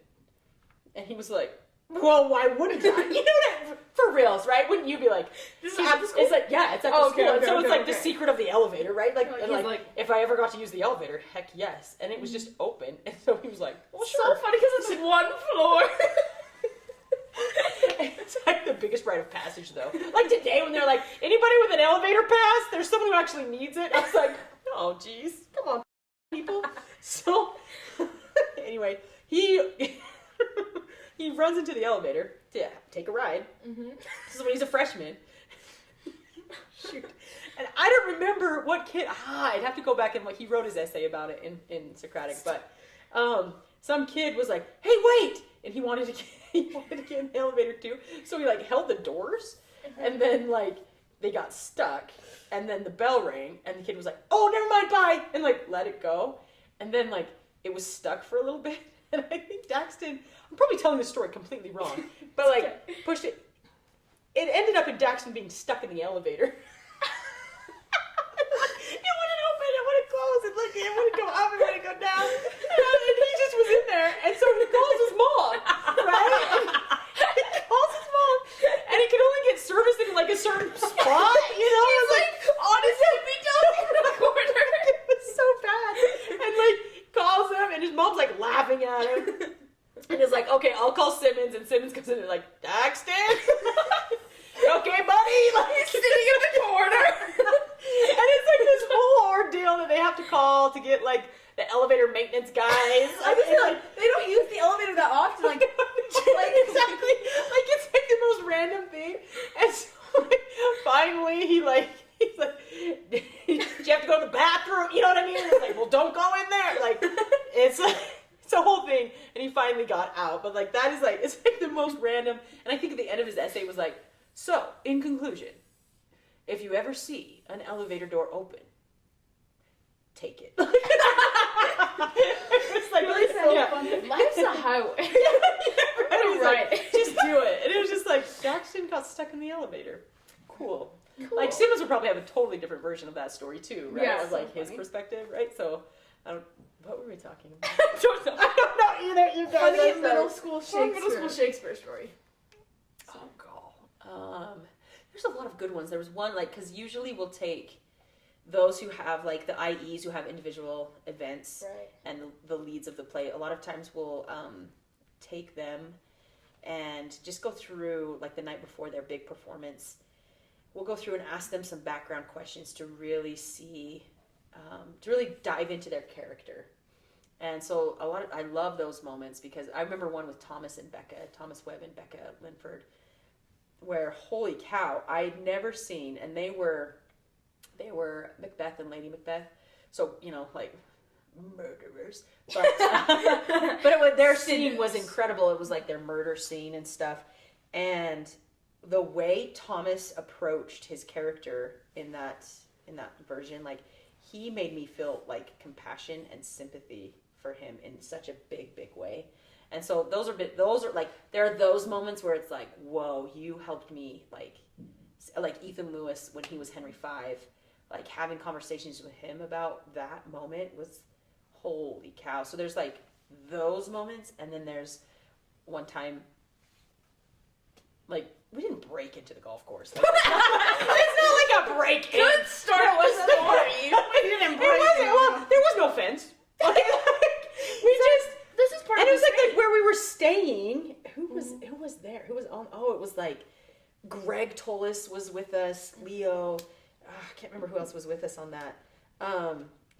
and he was like, well, why wouldn't I? You know that for reals, right? Wouldn't you be like, This is at the school? it's like, yeah, it's at the Oh, school. okay, And so okay, it's like okay. the secret of the elevator, right? Like, Like, and he's like, like- if I ever got to use the elevator, heck yes. And it was just open, and so he was like, well, So sure. funny because it's one floor. It's like the biggest rite of passage, though. Like today, when they're like, anybody with an elevator pass, there's someone who actually needs it. I was like, oh, geez, come on, people. So, anyway, he runs into the elevator to take a ride. Mm-hmm. This is when he's a freshman. Shoot. And I don't remember what kid. I'd have to go back and he wrote his essay about it in Socratic. But some kid was like, "Hey, wait!" And he wanted to get in the elevator too. So he like held the doors, and then like they got stuck, and then the bell rang, and the kid was like, "Oh, never mind, bye," and like let it go, and then like it was stuck for a little bit, and I think Daxton. I'm probably telling this story completely wrong, but like pushed it. It ended up in Daxton being stuck in the elevator. It wouldn't open, it wouldn't close, it wouldn't go up, it wouldn't go down. And he just was in there, and so he calls his mom, right? And he calls his mom, and he can only get service in like a certain spot, you know? He's like, honestly, we don't in the corner. It was so bad. And like calls him, and his mom's like laughing at him. And he's like, okay, I'll call Simmons, and Simmons comes in and like, Daxton? Okay, buddy? Like, He's sitting in the corner. And it's like this whole ordeal that they have to call to get like the elevator maintenance guys. I just feel like they don't use the elevator that often. Like, exactly. Like it's like the most random thing. And so like, finally he's like, do you have to go to the bathroom? You know what I mean? It's like, well, don't go in there. Like it's a whole thing. And he finally got out. But like that is like it's like the most random. And I think at the end of his essay was like, so in conclusion, if you ever see an elevator door open, take it. It's like Really so sounds fun. Life's a highway. Right. Right. Like, just do it. And it was just like Daxton got stuck in the elevator. Cool. Like Simmons would probably have a totally different version of that story too, right? Yeah, of like so his funny. perspective, right? So what were we talking about? I don't know. I don't know either. You guys. funny I'm middle sorry. school Fun Shakespeare. middle school Shakespeare story. Oh god. There's a lot of good ones. There was one like because usually we'll take those who have like the IEs who have individual events Right. and the leads of the play. A lot of times we'll take them and just go through like the night before their big performance. We'll go through and ask them some background questions to really see, to really dive into their character. And so I love those moments because I remember one with Thomas Webb and Becca Linford, where holy cow, I'd never seen, and they were Macbeth and Lady Macbeth, so you know like murderers, but their scene was incredible. It was like their murder scene and stuff, and the way Thomas approached his character in that version, like he made me feel like compassion and sympathy for him in such a big way. And so those are like, there are those moments where it's like, whoa, you helped me, like Ethan Lewis when he was Henry V, like having conversations with him about that moment was holy cow. So there's like those moments, and then there's one time, like, we didn't break into the golf course. Like, it's not like a break in. Good start with the story. We didn't break in. Well, there was no fence. Like, we just... This is part and of it was the like where we were staying. Who was there? Who was on? Oh, it was like Greg Tolis was with us. Leo, I can't remember who else was with us on that.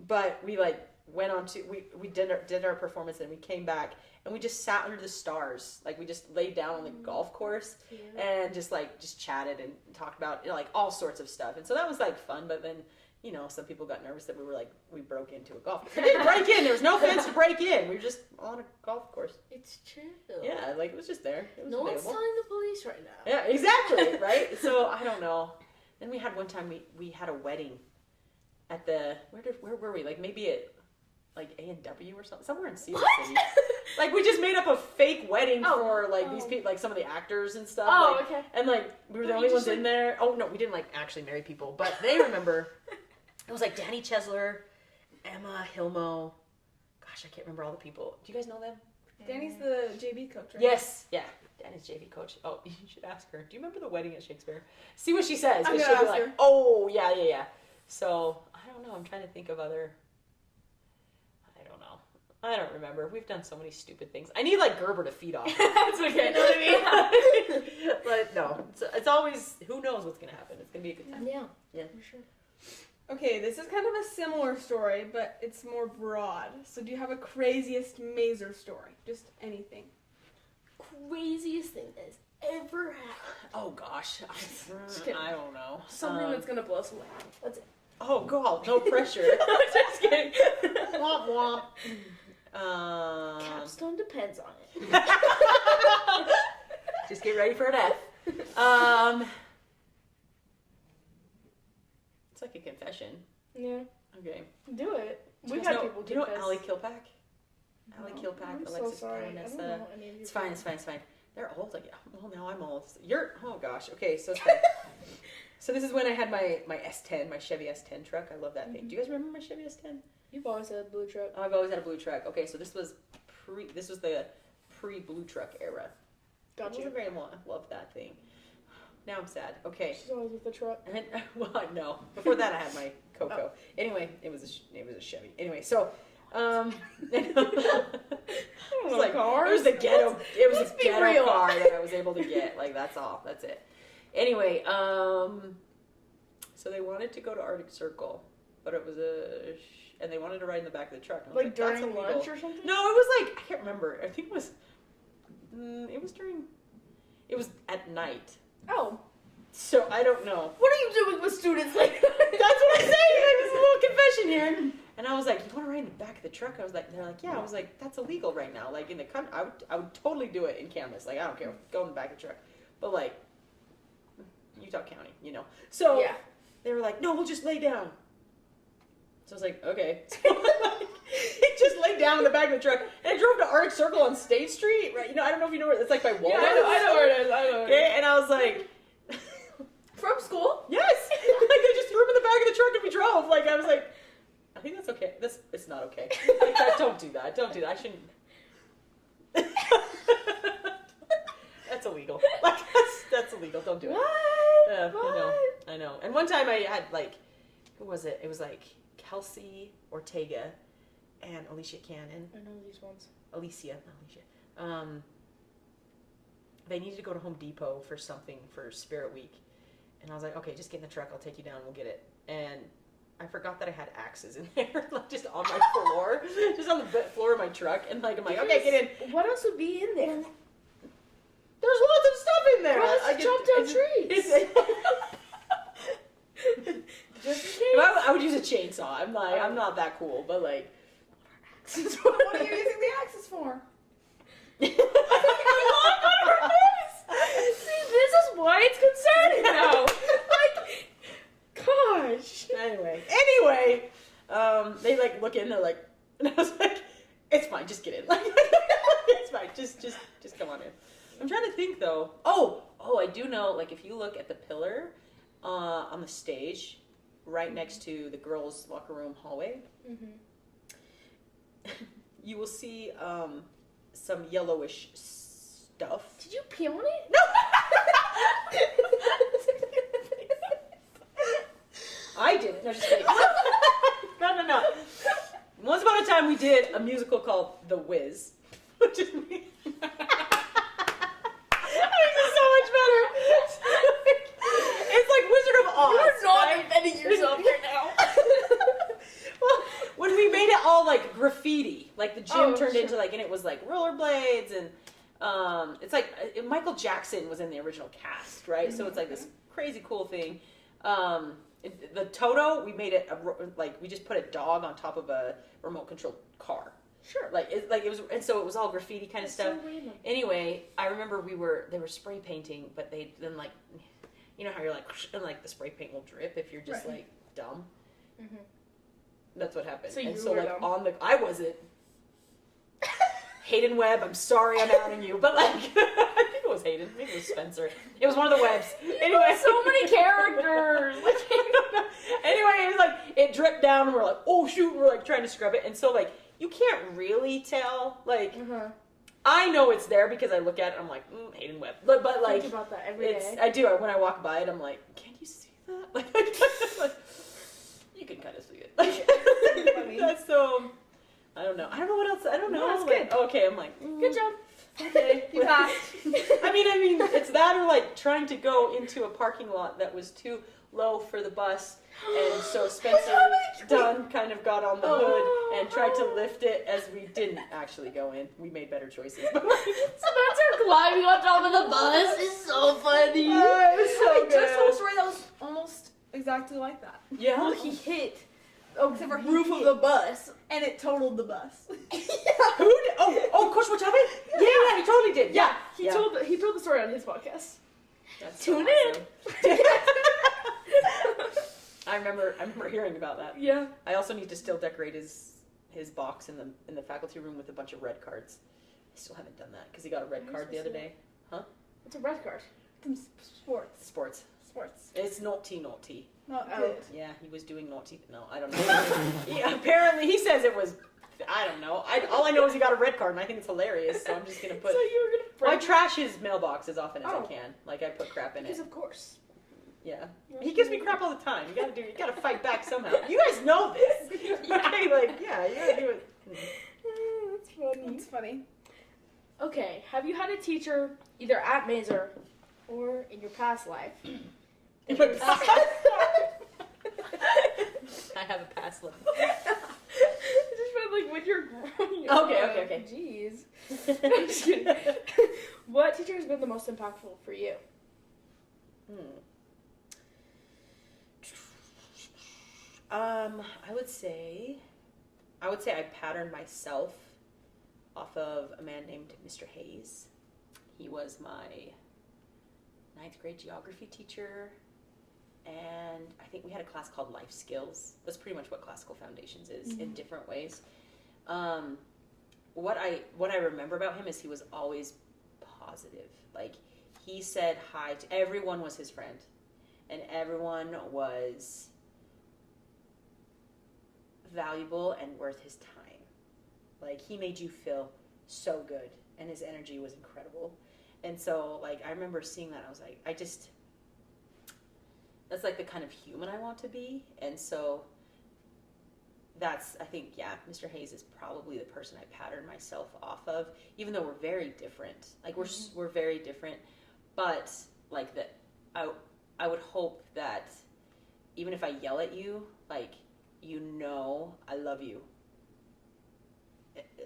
But we like went on to we did our performance, and we came back and we just sat under the stars. Like we just laid down on the golf course and just chatted and talked about like all sorts of stuff. And so that was like fun. But then, you know, some people got nervous that we broke into a golf course. We didn't break in. There was no fence to break in. We were just on a golf course. It's chill. Yeah, like it was just there. It was no one's available. telling the police right now. Yeah, exactly, right? So I don't know. Then we had one time we had a wedding at the where were we? Like maybe at like A&W or something, somewhere in Cedar City. Like we just made up a fake wedding for like these people, like some of the actors and stuff. Oh, like, okay. And like we were the only ones in there. Oh no, we didn't like actually marry people, but they remember. It was like Danny Chesler, Emma Hilmo. Gosh, I can't remember all the people. Do you guys know them? Danny's the JV coach, right? Yes. Yeah. Danny's JV coach. Oh, you should ask her. Do you remember the wedding at Shakespeare? See what she says. I'm She'll gonna be ask like, her. oh, yeah. So, I don't know. I'm trying to think of other... I don't remember. We've done so many stupid things. I need like Gerber to feed off. That's okay. You know what I mean? But no, it's always, who knows what's going to happen. It's going to be a good time. Yeah, for sure. Okay, this is kind of a similar story, but it's more broad. So do you have a craziest Maeser story? Just anything. Craziest thing that's ever happened. Oh gosh. kidding. I don't know. Something that's gonna blow us away. That's it. Oh god, no pressure. Just kidding. Womp womp. Capstone depends on it. Just get ready for an F. It's like a confession. Yeah. Okay. Do it. Do We've you had know, people do you know confess. Allie Kilpack? Allie No, Kilpack, I'm Alexis so sorry. I don't Paranessa. know any of your It's fine. friends. They're old. Like, well, now I'm old. Oh gosh. Okay, so it's fine. So this is when I had my S10, my Chevy S10 truck. I love that thing. Do you guys remember my Chevy S10? You've always had a blue truck. Oh, I've always had a blue truck. Okay, so this was the pre-blue truck era. Got I you. wasn't very long. I loved that thing. Now I'm sad. Okay. She's always with the truck. And, well, no. Before that, I had my Coco. Anyway, it was a Chevy. Anyway, so it was like cars. it was the ghetto. It was let's a be ghetto real. car that I was able to get. Like that's all. That's it. Anyway, so they wanted to go to Arctic Circle, but it was and they wanted to ride in the back of the truck. And I was Like that's during illegal. lunch or something? No, it was like I can't remember. I think it was during. It was at night. Oh. So I don't know. What are you doing with students like that? That's what I'm saying. Like, this is a little confession here. And I was like, "You want to ride in the back of the truck?" I was like, "They're like, yeah." I was like, "That's illegal right now. Like in the country, I would totally do it in Kansas. Like I don't care, go in the back of the truck. But like Utah County, you know." So Yeah. they were like, "No, we'll just lay down." So I was like, "Okay." So like, he just laid down in the back of the truck, and I drove to Arctic Circle on State Street. Right? You know, I don't know if you know where it's like by Walmart. Yeah, I know where it is. I know where it is. Okay, and I was like. From school? Yes! Like, they just threw him in the back of the truck and we drove. Like, I was like, I think that's okay. It's not okay. Like, don't do that. Don't do that. I shouldn't. That's illegal. Like, that's illegal. Don't do it. What? What? I know. And one time I had, like, who was it? It was, like, Kelsey Ortega and Alicia Cannon. I know these ones. Alicia. They needed to go to Home Depot for something for Spirit Week. And I was like, okay, just get in the truck. I'll take you down. We'll get it. And I forgot that I had axes in there, like just on my floor, just on the floor of my truck. And like, I'm like, okay, get in. What else would be in there? There's lots of stuff in there. Well, I let's chop down trees. Just in case. I would use a chainsaw. I'm not that cool, but like, What are you using the axes for? See, this is why it's concerning now. Like, gosh. Anyway, they like look in. They're like, and I was like, it's fine, just get in. Like, it's fine, just come on in. I'm trying to think though. Oh, I do know. Like, if you look at the pillar on the stage, right next to the girls' locker room hallway, you will see some yellowish stuff. Did you pee on it? No. I didn't. No, just kidding. No. Once upon a time, we did a musical called The Wiz, which is me. That makes it so much better. It's like Wizard of Oz. You're not right? defending yourself right now. Well, when we made it all like graffiti, like the gym turned sure. into like, and it was like rollerblades and it's like Michael Jackson was in the original cast, right? So it's like this crazy cool thing. The Toto, we made it like we just put a dog on top of a remote controlled car. Sure. It was, and so it was all graffiti kind of stuff. So random. Anyway, I remember they were spray painting, but they then like, you know how you're like, and like the spray paint will drip if you're just like dumb. Mm-hmm. That's what happened. So and you so were like dumb. I wasn't. Hayden Webb, I'm sorry I'm outing you, but like, I think it was Hayden, maybe it was Spencer. It was one of the Webbs. Anyway. So many characters. Like, anyway, it was like, it dripped down and we're like, oh shoot, we're like trying to scrub it. And so like, you can't really tell, like, I know it's there because I look at it and I'm like, Hayden Webb. But like, think about that every day. I do, when I walk by it, I'm like, can you see that? Like, you can kind of see it. Like, that's so, I don't know what else, I don't know. No, that's like, good. Okay, I'm like, Good job. okay. You passed. I mean, it's that or like trying to go into a parking lot that was too low for the bus, and so Spencer Dunn kind of got on the hood and tried to lift it as we didn't actually go in. We made better choices. Spencer climbing on top of the bus is so funny. It was so I just told a good. story that was almost exactly like that. Yeah. Well, he hit Except for roof of the bus, and it totaled the bus. Who did? Oh, Coach Watanabe? Yeah, he totally did. Yeah. He told the story on his podcast. That's Tune in. I remember hearing about that. Yeah. I also need to still decorate his box in the faculty room with a bunch of red cards. I still haven't done that because he got a red card the other day. What's a red card? Sports. Sports. It's naughty. Not Oh. good. Yeah, he was doing naughty. No, I don't know. Yeah, apparently he says it was. I don't know. All I know is he got a red card, and I think it's hilarious. So I'm just gonna put. So you were gonna. I trash his mailbox as often as I Oh. can. Like I put crap in Because it. of course. Yeah, he gives me crap all the time. You gotta fight back somehow. You guys know this. You gotta you gotta do it. That's funny. It's funny. Okay, have you had a teacher either at Maeser or in your past life? In my past. I have a past life. I just felt like when you're growing. Okay. Jeez. I'm just kidding. What teacher has been the most impactful for you? I would say I patterned myself off of a man named Mr. Hayes. He was my 9th grade geography teacher, and I think we had a class called Life Skills. That's pretty much what Classical Foundations is in different ways. What I remember about him is he was always positive. Like, he said hi to everyone, was his friend, and everyone was valuable and worth his time. Like, he made you feel so good, and his energy was incredible. And so, like, I remember seeing that, I was like, that's like the kind of human I want to be. And so that's, I think, yeah, Mr. Hayes is probably the person I patterned myself off of, even though we're very different. Like, we're very different, but like that, I would hope that even if I yell at you, like, you know I love you,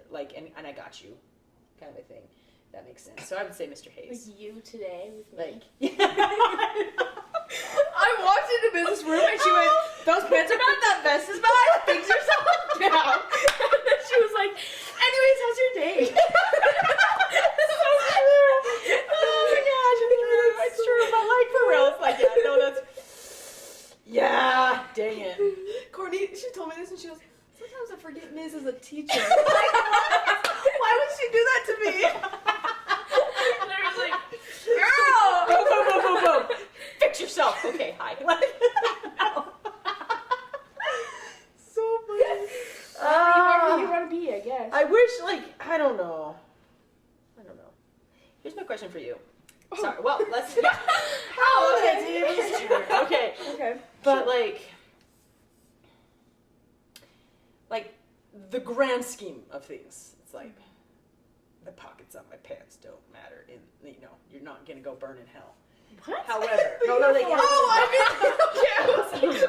like, and I got you, kind of a thing. That makes sense. So I would say Mr. Hayes. Like you today with me. Like, I walked into Mrs. room and she went, "Those pants are bad, that vest is bad, things are so down." And then she was like, anyways, how's your day? so true. Oh my gosh, it's true. But this, and she goes, sometimes I forget Miz is a teacher. Why would she do that to me? And I was like, girl! Boom, boom, boom, boom, boom. Fix yourself. Okay, hi. So funny. You are who you want to be, I guess. I wish, I don't know. Here's my question for you. Sorry. Well, let's. Okay. Okay. But like the grand scheme of things, it's like the pockets on my pants don't matter. You're not gonna go burn in hell. What? However, I was like, what is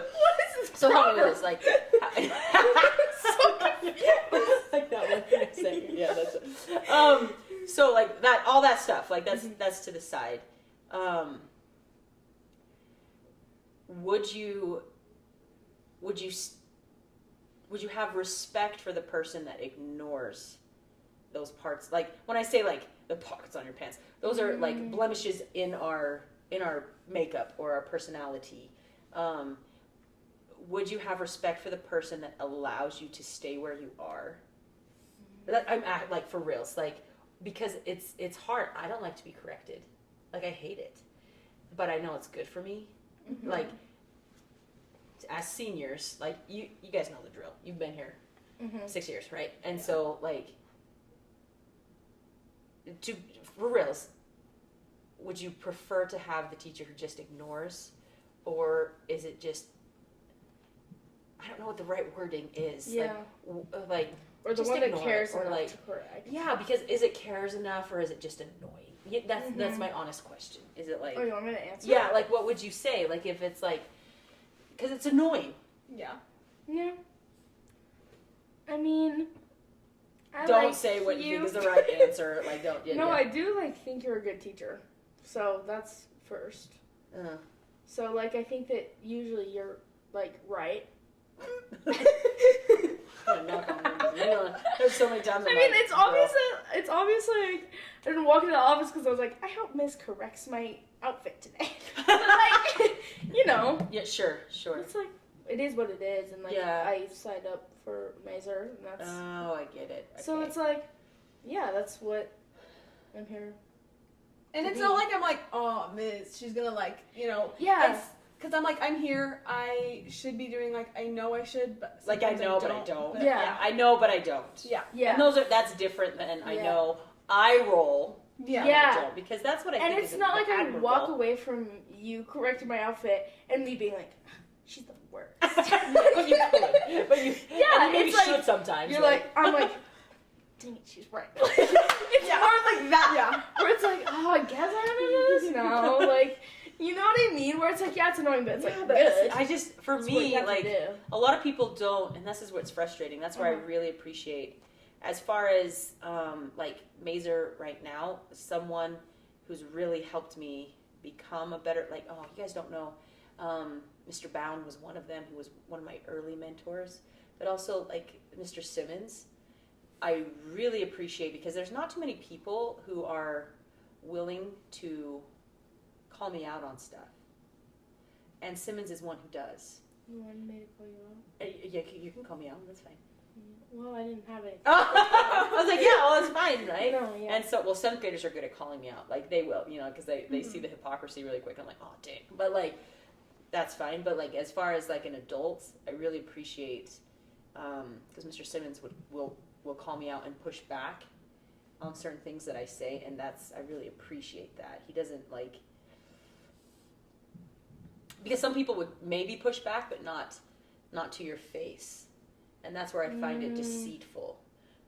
this? So help me with this, like that one thing I said. Yeah, that's it. So like that, all that stuff, like that's to the side. Would you have respect for the person that ignores those parts? Like when I say like the pockets on your pants, those are like blemishes in our makeup or our personality. Would you have respect for the person that allows you to stay where you are? I'm like for reals, like because it's hard. I don't like to be corrected. Like I hate it, but I know it's good for me. Mm-hmm. Like as seniors, like you guys know the drill. You've been here 6 years, right? And so like for reals, would you prefer to have the teacher who just ignores, or is it just, I don't know what the right wording is. Yeah. Like or the just one that ignore cares it, or enough like to correct. yeah, because is it cares enough, or is it just annoying? Yeah, that's my honest question. Is it like? Oh, you want me to answer? Yeah, like what would you say? Like if it's like, because it's annoying. Yeah. Yeah. I mean, Don't like say what you think is the right answer. Like don't. Yeah, no, yeah. I do think you're a good teacher. So that's first. So like I think that usually you're like right. There's so many times. I mean, it's obviously like, I didn't walk into the office because I was like, I hope Miss corrects my outfit today. But like, Yeah, sure. it's like it is what it is, and like I signed up for Maeser, and that's. Oh, I get it. Okay. So it's like, yeah, that's what I'm here. And it's not like I'm like, oh, Miz, she's gonna like, Yeah. Because I'm like, I'm here. I should be doing like, I know I should, but like I sometimes know, but I don't. But Yeah. I know, but I don't. Yeah. Yeah. And that's different than I Yeah. know. I roll. Yeah. Yeah. I don't, because that's what I And think. it's is not like I admirable. walk away from you correcting my outfit and me being like, she's the worst. But you could. But you. Yeah, and you maybe it's like, should sometimes. You're like, I'm like, dang it, she's right. It's more like that. Yeah. Where it's like, oh, I guess I have to do this now. Like, you know what I mean? Where it's like, yeah, it's annoying, but it's like but good. I just, for That's what you me, have to like, do. a lot of people don't, and this is what's frustrating. That's where I really appreciate, as far as, like, Maeser right now, someone who's really helped me become a better, like, oh, you guys don't know, Mr. Bound was one of them, who was one of my early mentors, but also, like, Mr. Simmons, I really appreciate, because there's not too many people who are willing to call me out on stuff. And Simmons is one who does. You wanted me to call you out? Yeah, you can call me out, that's fine. Well, I didn't have it. I was like, yeah, well, that's fine, right? No, yeah. And so, well, 7th graders are good at calling me out. Like, they will, because they see the hypocrisy really quick. I'm like, oh, dang. But, like, that's fine. But, like, as far as, like, an adult, I really appreciate, because Mr. Simmons will call me out and push back on certain things that I say, and I really appreciate that. He doesn't, like, because some people would maybe push back, but not to your face. And that's where I find it deceitful.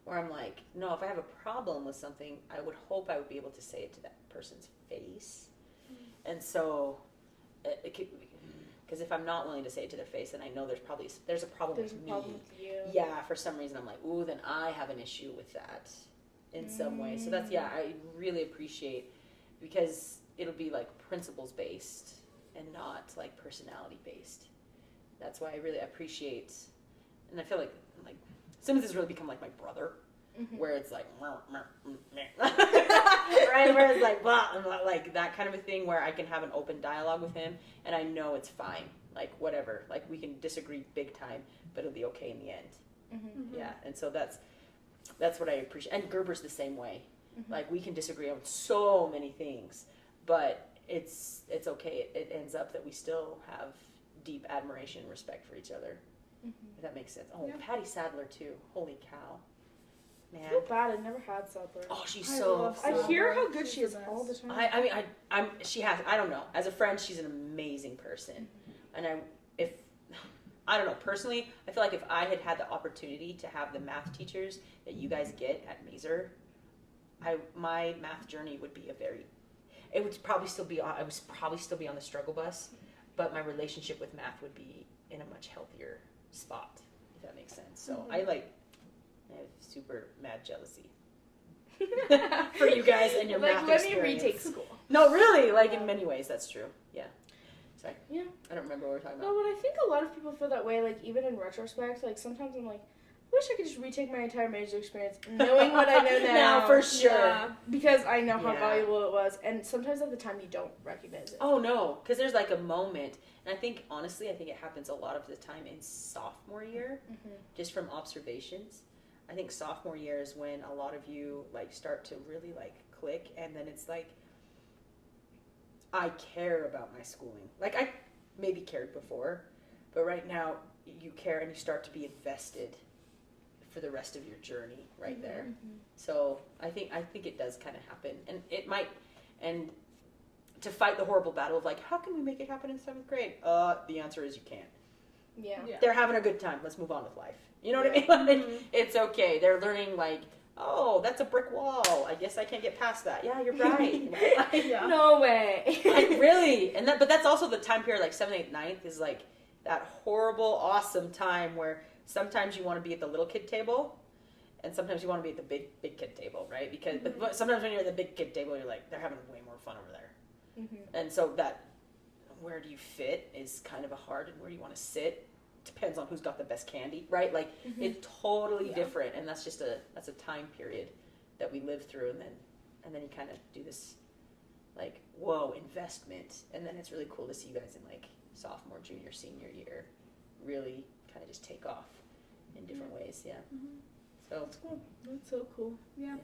Where I'm like, no, if I have a problem with something, I would hope I would be able to say it to that person's face. And so, because if I'm not willing to say it to their face, then I know there's a problem There's a with me. problem with you. Yeah, for some reason I'm like, ooh, then I have an issue with that in some way. So that's, I really appreciate, because it'll be like principles based and not like personality based. That's why I really appreciate, and I feel like Simmons has really become like my brother. where it's like, right, where it's like, blah, and like that kind of a thing where I can have an open dialogue with him, and I know it's fine, like whatever, like we can disagree big time, but it'll be okay in the end. Yeah, and so that's what I appreciate. And Gerber's the same way. Like we can disagree on so many things, but it's okay. It ends up that we still have deep admiration and respect for each other. If that makes sense. Oh, yeah. Patty Sadler too. Holy cow. Man. I feel bad. I never had Sadler. Oh, she's so. I hear how good she is all the time. She has. I don't know. As a friend, she's an amazing person, and I don't know personally. I feel like if I had the opportunity to have the math teachers that you guys get at Maeser, my math journey would be it would probably still be on. I would probably still be on the struggle bus, but my relationship with math would be in a much healthier spot. If that makes sense. So I have super mad jealousy for you guys and your math experience. Let me retake school. No, really, in many ways, that's true. Yeah. Sorry. Yeah. I don't remember what we're talking about. No, but I think a lot of people feel that way, even in retrospect. Sometimes I'm like, I wish I could just retake my entire Maeser experience, knowing what I know now. Now, for sure. Yeah, because I know how valuable it was, and sometimes at the time you don't recognize it. Oh, no, because there's a moment, and I think, honestly, it happens a lot of the time in sophomore year, just from observations. I think sophomore year is when a lot of you, start to really, click, and then it's I care about my schooling. I maybe cared before, but right now you care and you start to be invested for the rest of your journey there. So I think it does kind of happen, and it might, and to fight the horrible battle of how can we make it happen in 7th grade? The answer is you can't. Yeah. They're having a good time. Let's move on with life. You know what I mean? It's okay. They're learning oh, that's a brick wall. I guess I can't get past that. Yeah, you're right. No way. Really. But that's also the time period, 7th, 8th, 9th is that horrible, awesome time where sometimes you want to be at the little kid table and sometimes you want to be at the big kid table, right? Because but sometimes when you're at the big kid table, you're they're having way more fun over there. And so that, where do you fit is kind of a hard, and where do you want to sit depends on who's got the best candy, right? It's totally different, and that's just that's a time period that we live through, and then you kind of do this whoa, investment, and then it's really cool to see you guys in sophomore, junior, senior year really kind of just take off in different ways. So that's cool. That's so cool. Yeah.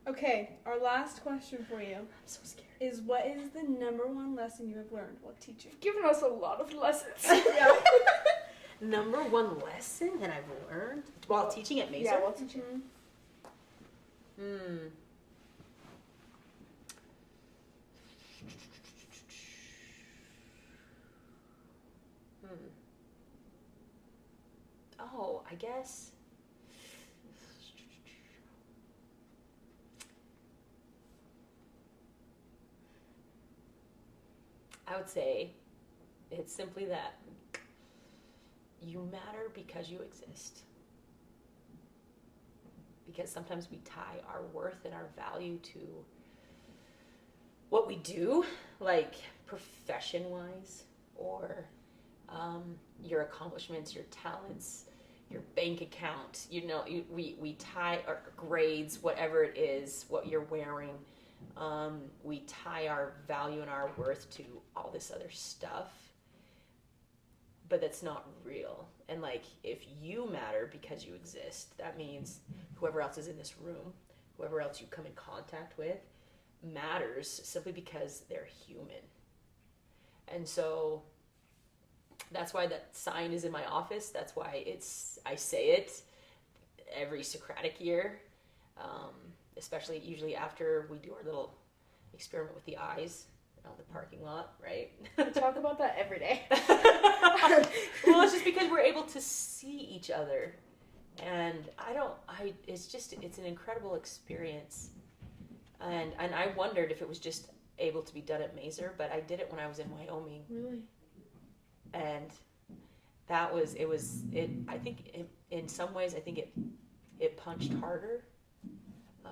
Okay, our last question for you. I'm so scared. Is what is the number one lesson you have learned while teaching? You've given us a lot of lessons. Yeah. Number one lesson that I've learned while teaching at Maeser? Yeah, while teaching. Oh, I guess. I would say it's simply that you matter because you exist. Because sometimes we tie our worth and our value to what we do, profession-wise, or your accomplishments, your talents, your bank account. We tie our grades, whatever it is, what you're wearing. We tie our value and our worth to all this other stuff, but that's not real. And if you matter because you exist, that means whoever else is in this room, whoever else you come in contact with, matters simply because they're human. And so that's why that sign is in my office. That's why I say it every Socratic year. Especially usually after we do our little experiment with the eyes out in the parking lot, right? We talk about that every day. Well, it's just because we're able to see each other, and it's an incredible experience, and I wondered if it was just able to be done at Maeser, but I did it when I was in Wyoming. Really? And I think in some ways, I think it punched harder.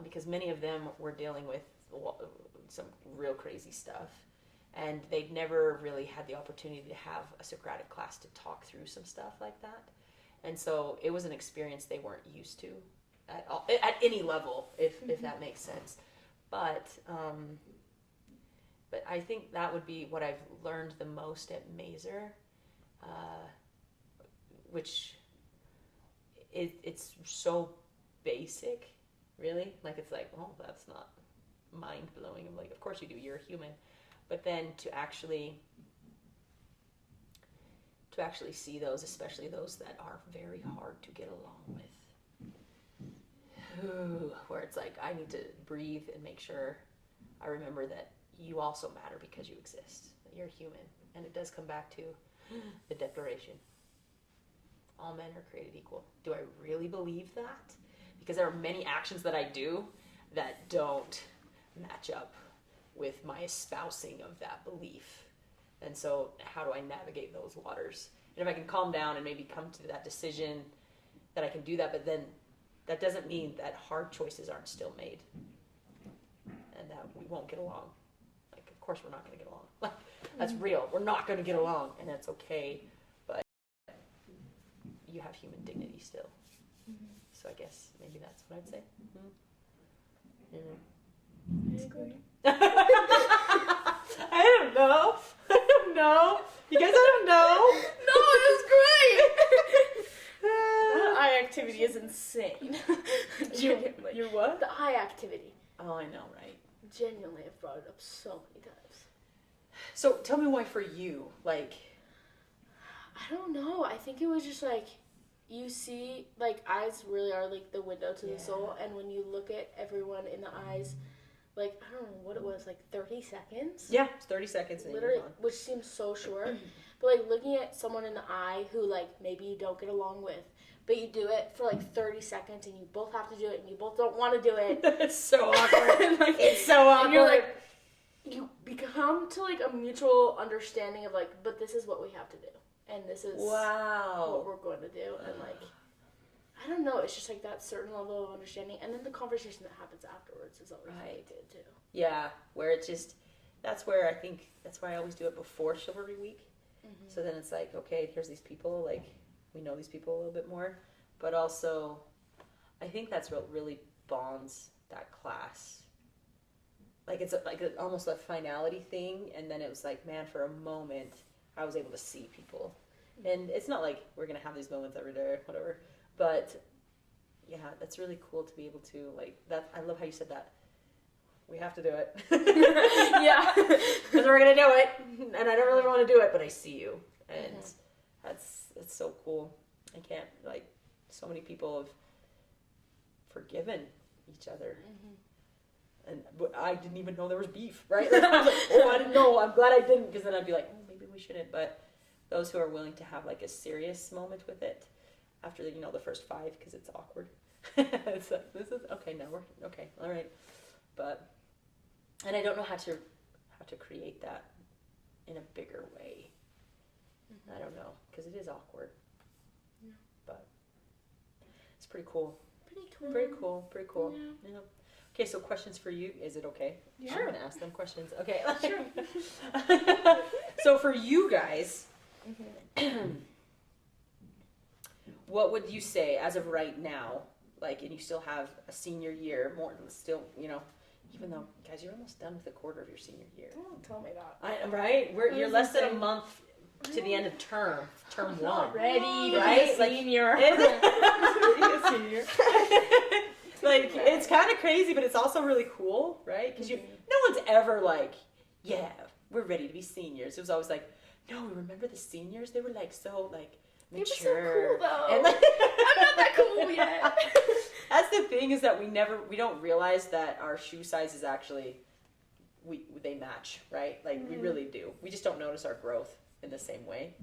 Because many of them were dealing with some real crazy stuff, and they'd never really had the opportunity to have a Socratic class to talk through some stuff like that, and so it was an experience they weren't used to, at all, at any level, if that makes sense. But I think that would be what I've learned the most at Maeser, which it's so basic, really. Like, it's like, oh, that's not mind-blowing. I'm like, of course you do, you're a human. But then to actually see those, especially those that are very hard to get along with, where it's like, I need to breathe and make sure I remember that you also matter because you exist, that you're human. And it does come back to the Declaration. All men are created equal. Do I really believe that? Because there are many actions that I do that don't match up with my espousing of that belief. And so how do I navigate those waters? And if I can calm down and maybe come to that decision that I can do that, but then that doesn't mean that hard choices aren't still made and that we won't get along. Like, of course we're not going to get along. Like, that's real. We're not going to get along, and that's okay. But you have human dignity still. So I guess maybe that's what I'd say. Yeah. I agree. I don't know. You guys don't know? No, it was great. That eye activity is insane. Genuinely. You're what? The eye activity. Oh, I know, right? Genuinely, I've brought it up so many times. So tell me why for you, like... I don't know. I think it was just like, you see, like, eyes really are like the window to the soul, and when you look at everyone in the eyes, like, I don't know what it was, like 30 seconds? Yeah, it's 30 seconds and literally, you're on. which seems so short, but like looking at someone in the eye who like maybe you don't get along with, but you do it for like 30 seconds and you both have to do it and you both don't want to do it. It's so awkward. Like, it's so awkward. And you're like, you become to like a mutual understanding of like, but this is what we have to do. And this is what we're going to do. And like, I don't know, it's just like that certain level of understanding. And then the conversation that happens afterwards is always really good too. Yeah, where it's just, that's where I think, that's why I always do it before Chivalry Week. Mm-hmm. So then it's like, okay, here's these people, like, we know these people a little bit more. But also, I think that's what really bonds that class. Like, it's almost a finality thing. And then it was like, man, for a moment, I was able to see people. And it's not like we're going to have these moments every day, whatever. But, yeah, that's really cool to be able to, like, that. I love how you said that. We have to do it. Yeah. Because we're going to do it. And I don't really want to do it, but I see you. And it's so cool. I can't, like, so many people have forgiven each other. Mm-hmm. And I didn't even know there was beef, right? Like, I was like, oh, I didn't know. I'm glad I didn't, because then I'd be like, oh, maybe we shouldn't. But those who are willing to have, like, a serious moment with it after, the first 5, because it's awkward. It's like, this is, okay, now we're, okay, all right. But, and I don't know how to create that in a bigger way. Mm-hmm. I don't know, because it is awkward. Yeah. But it's pretty cool. Pretty cool. Yeah. Okay, so questions for you. Is it okay? Yeah. I'm going to ask them questions. Okay. Sure. So for you guys, mm-hmm. what would you say as of right now, like, and you still have a senior year, even though, guys, you're almost done with a quarter of your senior year. Don't tell me that. Right? You're less than a month to the end of term one. Not ready to right? be a senior. Senior. Like, it's kind of crazy, but it's also really cool, right? Because no one's ever like, yeah, we're ready to be seniors. It was always like, no, remember the seniors? They were like so like mature. They were so cool though. And, like, I'm not that cool yet. That's the thing, is that we don't realize that our shoe size is actually, they match, right? Like, we really do. We just don't notice our growth in the same way.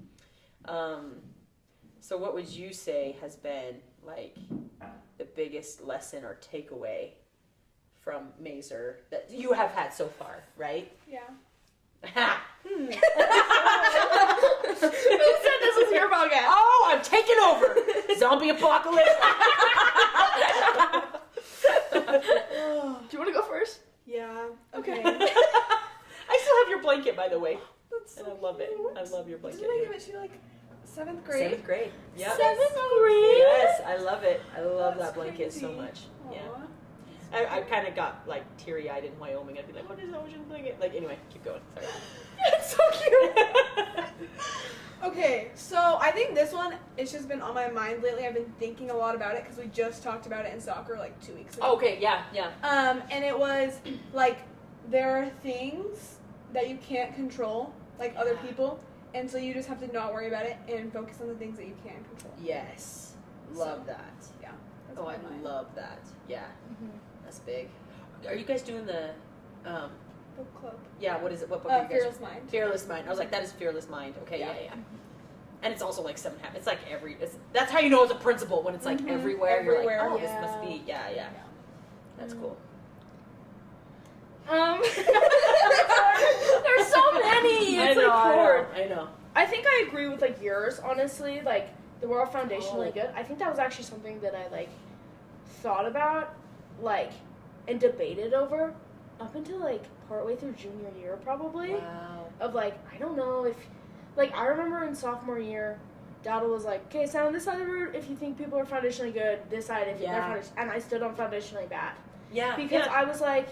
So what would you say has been like the biggest lesson or takeaway from Maeser that you have had so far, right? Yeah. Who said this was your podcast? Oh, I'm taking over. Zombie apocalypse. Do you want to go first? Yeah. Okay. I still have your blanket, by the way. That's so And I love it. cute. I love your blanket. Didn't I give it to you like 7th grade. 7th grade. Yep. 7th grade? Yes, I love it. I love That's that blanket so crazy. much. Yeah. Aw. I kind of got like teary-eyed in Wyoming. I'd be like, what is Ocean blanket? Like, anyway, keep going. Sorry. It's so cute. Okay, so I think this one, it's just been on my mind lately. I've been thinking a lot about it because we just talked about it in soccer like 2 weeks ago. Okay, yeah. And it was like there are things that you can't control, like other people, and so you just have to not worry about it and focus on the things that you can control. Yes. Love So, that. Yeah. That's Oh, my I mind. love that. Yeah, Mhm. that's big. Are you guys doing the, Book club. yeah, what is it? What book are you guys Fearless Mind. Fearless Mind. I was like, that is Fearless Mind. Okay, Yeah. yeah. And it's also like 7 habits. It's like that's how you know it's a principle when it's like Mhm. everywhere. You're Everywhere, like, oh, yeah. this must be, yeah. That's cool. There's so many. It's like hard. I know. I think I agree with like yours, honestly. Like the we're all foundationally Oh. good. I think that was actually something that I like thought about, like, and debated over up until like partway through junior year, probably. Wow. Of like, I don't know if, like, I remember in sophomore year, Dada was like, okay, stand on this side of the route if you think people are foundationally good, this side if they're Yeah. and I stood on foundationally bad. Yeah. Because I was like,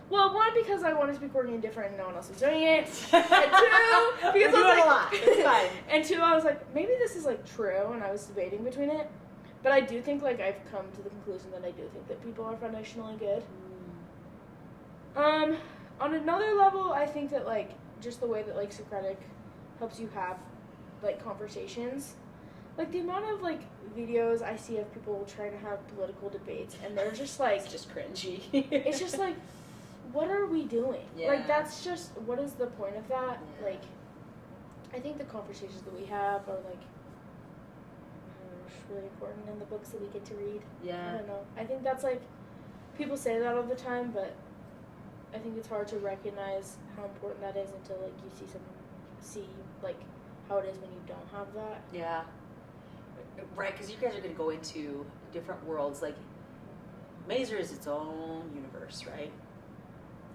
well, one, because I wanted to be quirky and different and no one else was doing it. And two, because I was like, a lot. It's fine. and two, I was like, maybe this is like true, and I was debating between it. But I do think like I've come to the conclusion that I do think that people are foundationally good. On another level, I think that like just the way that like Socratic helps you have like conversations, like the amount of like videos I see of people trying to have political debates, and they're just like, It's just cringy. it's just like, what are we doing? Yeah. Like that's just, what is the point of that? Yeah. Like, I think the conversations that we have are like, I don't know, just really important in the books that we get to read. I Yeah. don't know. I think that's like, people say that all the time, but I think it's hard to recognize how important that is until like you see like how it is when you don't have that. Yeah. Right, because you guys are going to go into different worlds. Like, Maeser is its own universe, right?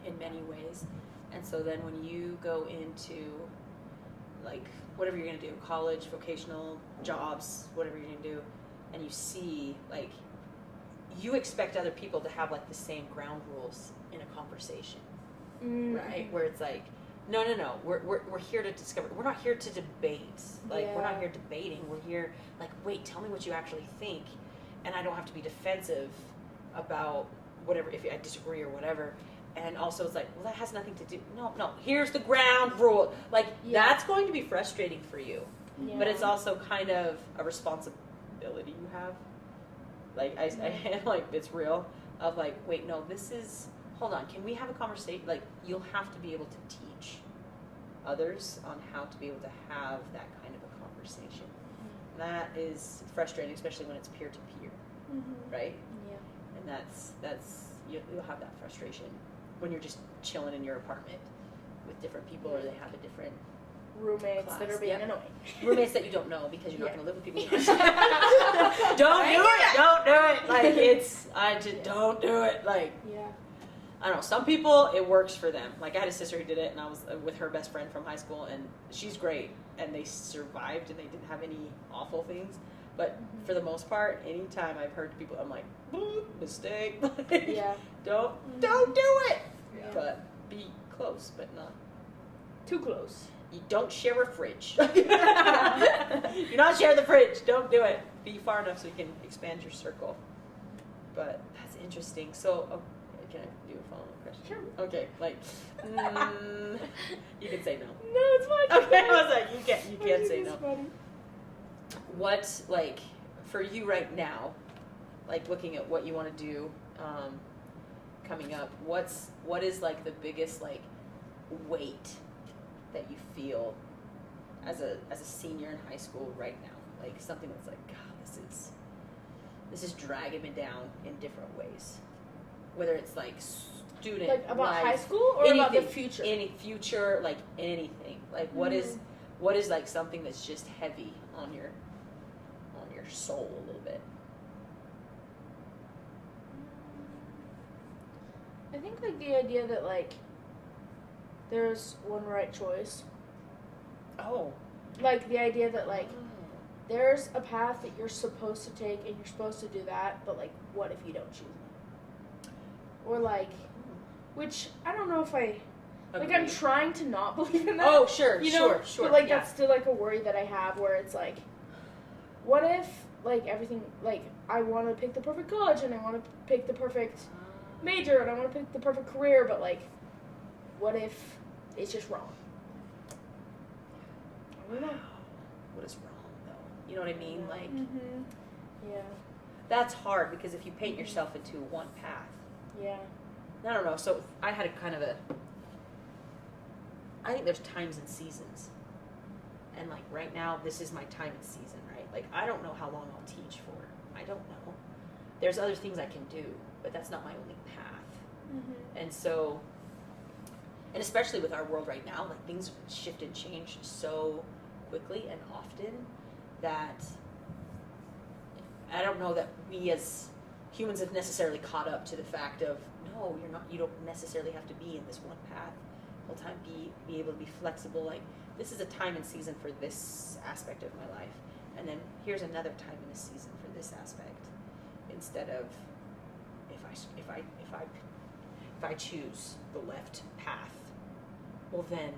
In many ways. And so then when you go into, like, whatever you're going to do, college, vocational, jobs, whatever you're going to do, and you see, like, you expect other people to have, like, the same ground rules in a conversation, right? Where it's like, no, we're here to discover. We're not here to debate. Like, we're not Yeah. here debating. We're here, like, wait, tell me what you actually think. And I don't have to be defensive about whatever, if I disagree or whatever. And also it's like, well, that has nothing to do, no, here's the ground rule. Like, Yeah. that's going to be frustrating for you. Yeah. But it's also kind of a responsibility you have. Like, I like, it's real. Of like, wait, no, this is, hold on, can we have a conversation? Like, you'll have to be able to teach others on how to be able to have that kind of a conversation. That is frustrating, especially when it's peer-to-peer, right? Yeah. And that's you'll have that frustration when you're just chilling in your apartment with different people, or they have a different Roommates that Class, are being yep. annoying. roommates that you don't know because you're not Yeah. going to live with people. Don't do it. Like, it's, I just don't do it. Like, Yeah. I don't know. Some people, it works for them. Like, I had a sister who did it, and I was with her best friend from high school, and she's great, and they survived, and they didn't have any awful things. But for the most part, anytime I've heard people, I'm like, boop, mistake. Like, Yeah. don't do it. Yeah. But be close, but not. Too close. You don't share a fridge. You're not sharing the fridge. Don't do it. Be far enough so you can expand your circle. But that's interesting. So, can I do a follow-up question? Sure. Okay, like, you can say no. No, it's fine. Okay, I was like, you can't say It's no. funny. What, like, for you right now, like looking at what you want to do coming up, what is like the biggest like weight that you feel as a senior in high school right now? Like something that's like, God, this is dragging me down in different ways. Whether it's like student Like about life, high school or about the anything, future? any future, like anything. Like what is like something that's just heavy on your soul a little bit? I think like the idea that like there's one right choice. Oh. Like the idea that like there's a path that you're supposed to take and you're supposed to do that, but like, what if you don't choose it? Or like, which I don't know if I, like, I'm trying to not believe in that. Oh, sure, you know? sure. But like, that's still like a worry that I have where it's like, what if like everything, like I want to pick the perfect college and I want to pick the perfect major and I want to pick the perfect career, but like, what if it's just wrong? I don't know. What is wrong, though? You know what I mean? Like, Yeah. that's hard because if you paint yourself into one path, Yeah. I don't know. So I had I think there's times and seasons. And like right now, this is my time and season, right? Like I don't know how long I'll teach for. I don't know. There's other things I can do, but that's not my only path. And so, and especially with our world right now, like things shift and change so quickly and often that I don't know that we as humans have necessarily caught up to the fact of, no, you don't necessarily have to be in this one path the whole time. Be able to be flexible. Like this is a time and season for this aspect of my life, and then here's another time and a season for this aspect. Instead of if I choose the left path, well then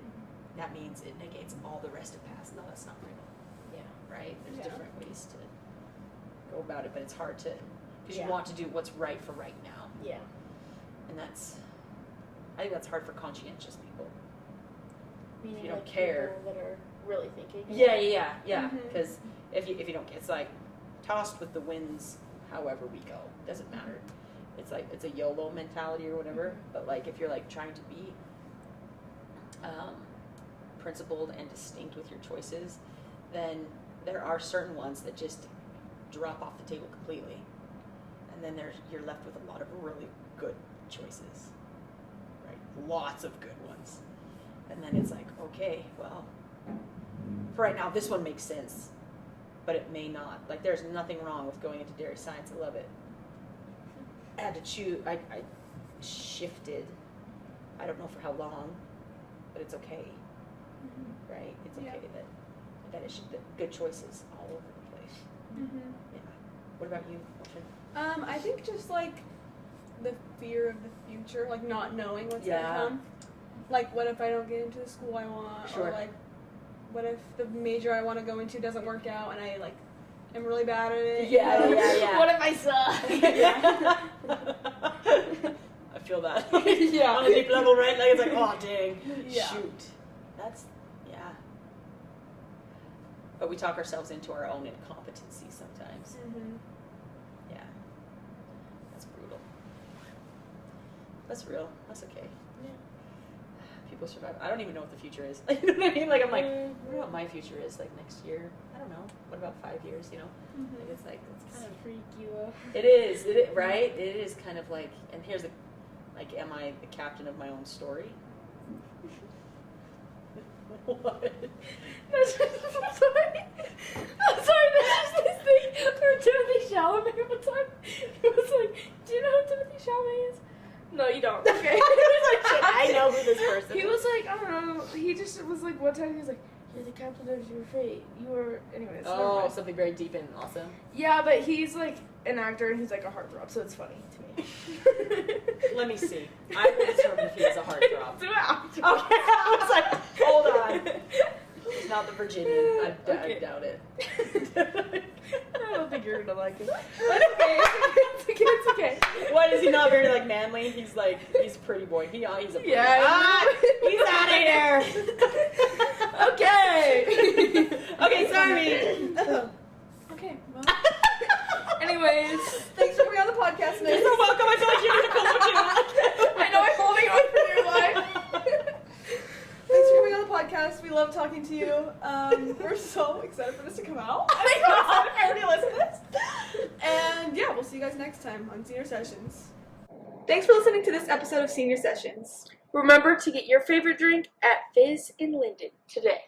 that means it negates all the rest of paths. No, that's not real. Yeah. Right? There's different ways to go about it, but it's hard to because Yeah. you want to do what's right for right now. Yeah. And I think that's hard for conscientious people. Meaning you don't like care. people that are really thinking. Yeah. Because if you don't, it's like tossed with the winds. However we go, doesn't matter. It's like it's a YOLO mentality or whatever. But like if you're like trying to be principled and distinct with your choices, then there are certain ones that just drop off the table completely, and then you're left with a lot of really good choices, right? Lots of good ones, and then it's like, okay, well, for right now this one makes sense, but it may not. Like there's nothing wrong with going into dairy science. I love it. I had to choose. I shifted. I don't know for how long, but it's okay, right? It's okay that good choices all over the place. Yeah. What about you, Ocean? I think just like the fear of the future, like not knowing what's gonna come. Like, what if I don't get into the school I want? Sure. Or like, what if the major I want to go into doesn't work out and I like am really bad at it? Yeah. What if I suck? I feel that. Yeah. On a deep level, right? Like it's like, oh dang, Yeah. shoot. That's But we talk ourselves into our own incompetency sometimes. Yeah. That's brutal. That's real. That's okay. Yeah. People survive. I don't even know what the future is. You know what I mean? Like I'm like, I wonder what my future is like next year. I don't know. What about 5 years? You know? Like it's kind of freak you out. It is, right? It is kind of like, and here's the, like, am I the captain of my own story? What? I'm sorry. That's just this thing for Timothy Chalamet one time. He was like, do you know who Timothy Chalamet is? No, you don't. Okay. I know who this person He was like, I don't know. He just was like, one time he was like, you're the captain of your fate. You were, anyways. Oh, something very deep and awesome. Yeah, but he's like an actor and he's like a heartthrob, so it's funny to me. Let me see. I will determine if he is a heartthrob. Do it after. Okay, I was like, hold on. He's not the Virginian. I doubt it. I don't think you're gonna like it. But it's okay. What, is he not very like manly? He's a pretty boy. He's a pretty Yeah. he's out of here. Okay. Okay, sorry. Okay. Well, Anyways, thanks for coming on the podcast, You're Miss. so welcome. I feel like you need to come I know I'm holding on for your life. Thanks for coming on the podcast. We love talking to you. We're so excited for this to come out. I'm so excited for everybody to listen to this. And yeah, we'll see you guys next time on Senior Sessions. Thanks for listening to this episode of Senior Sessions. Remember to get your favorite drink at Fizz in Linden today.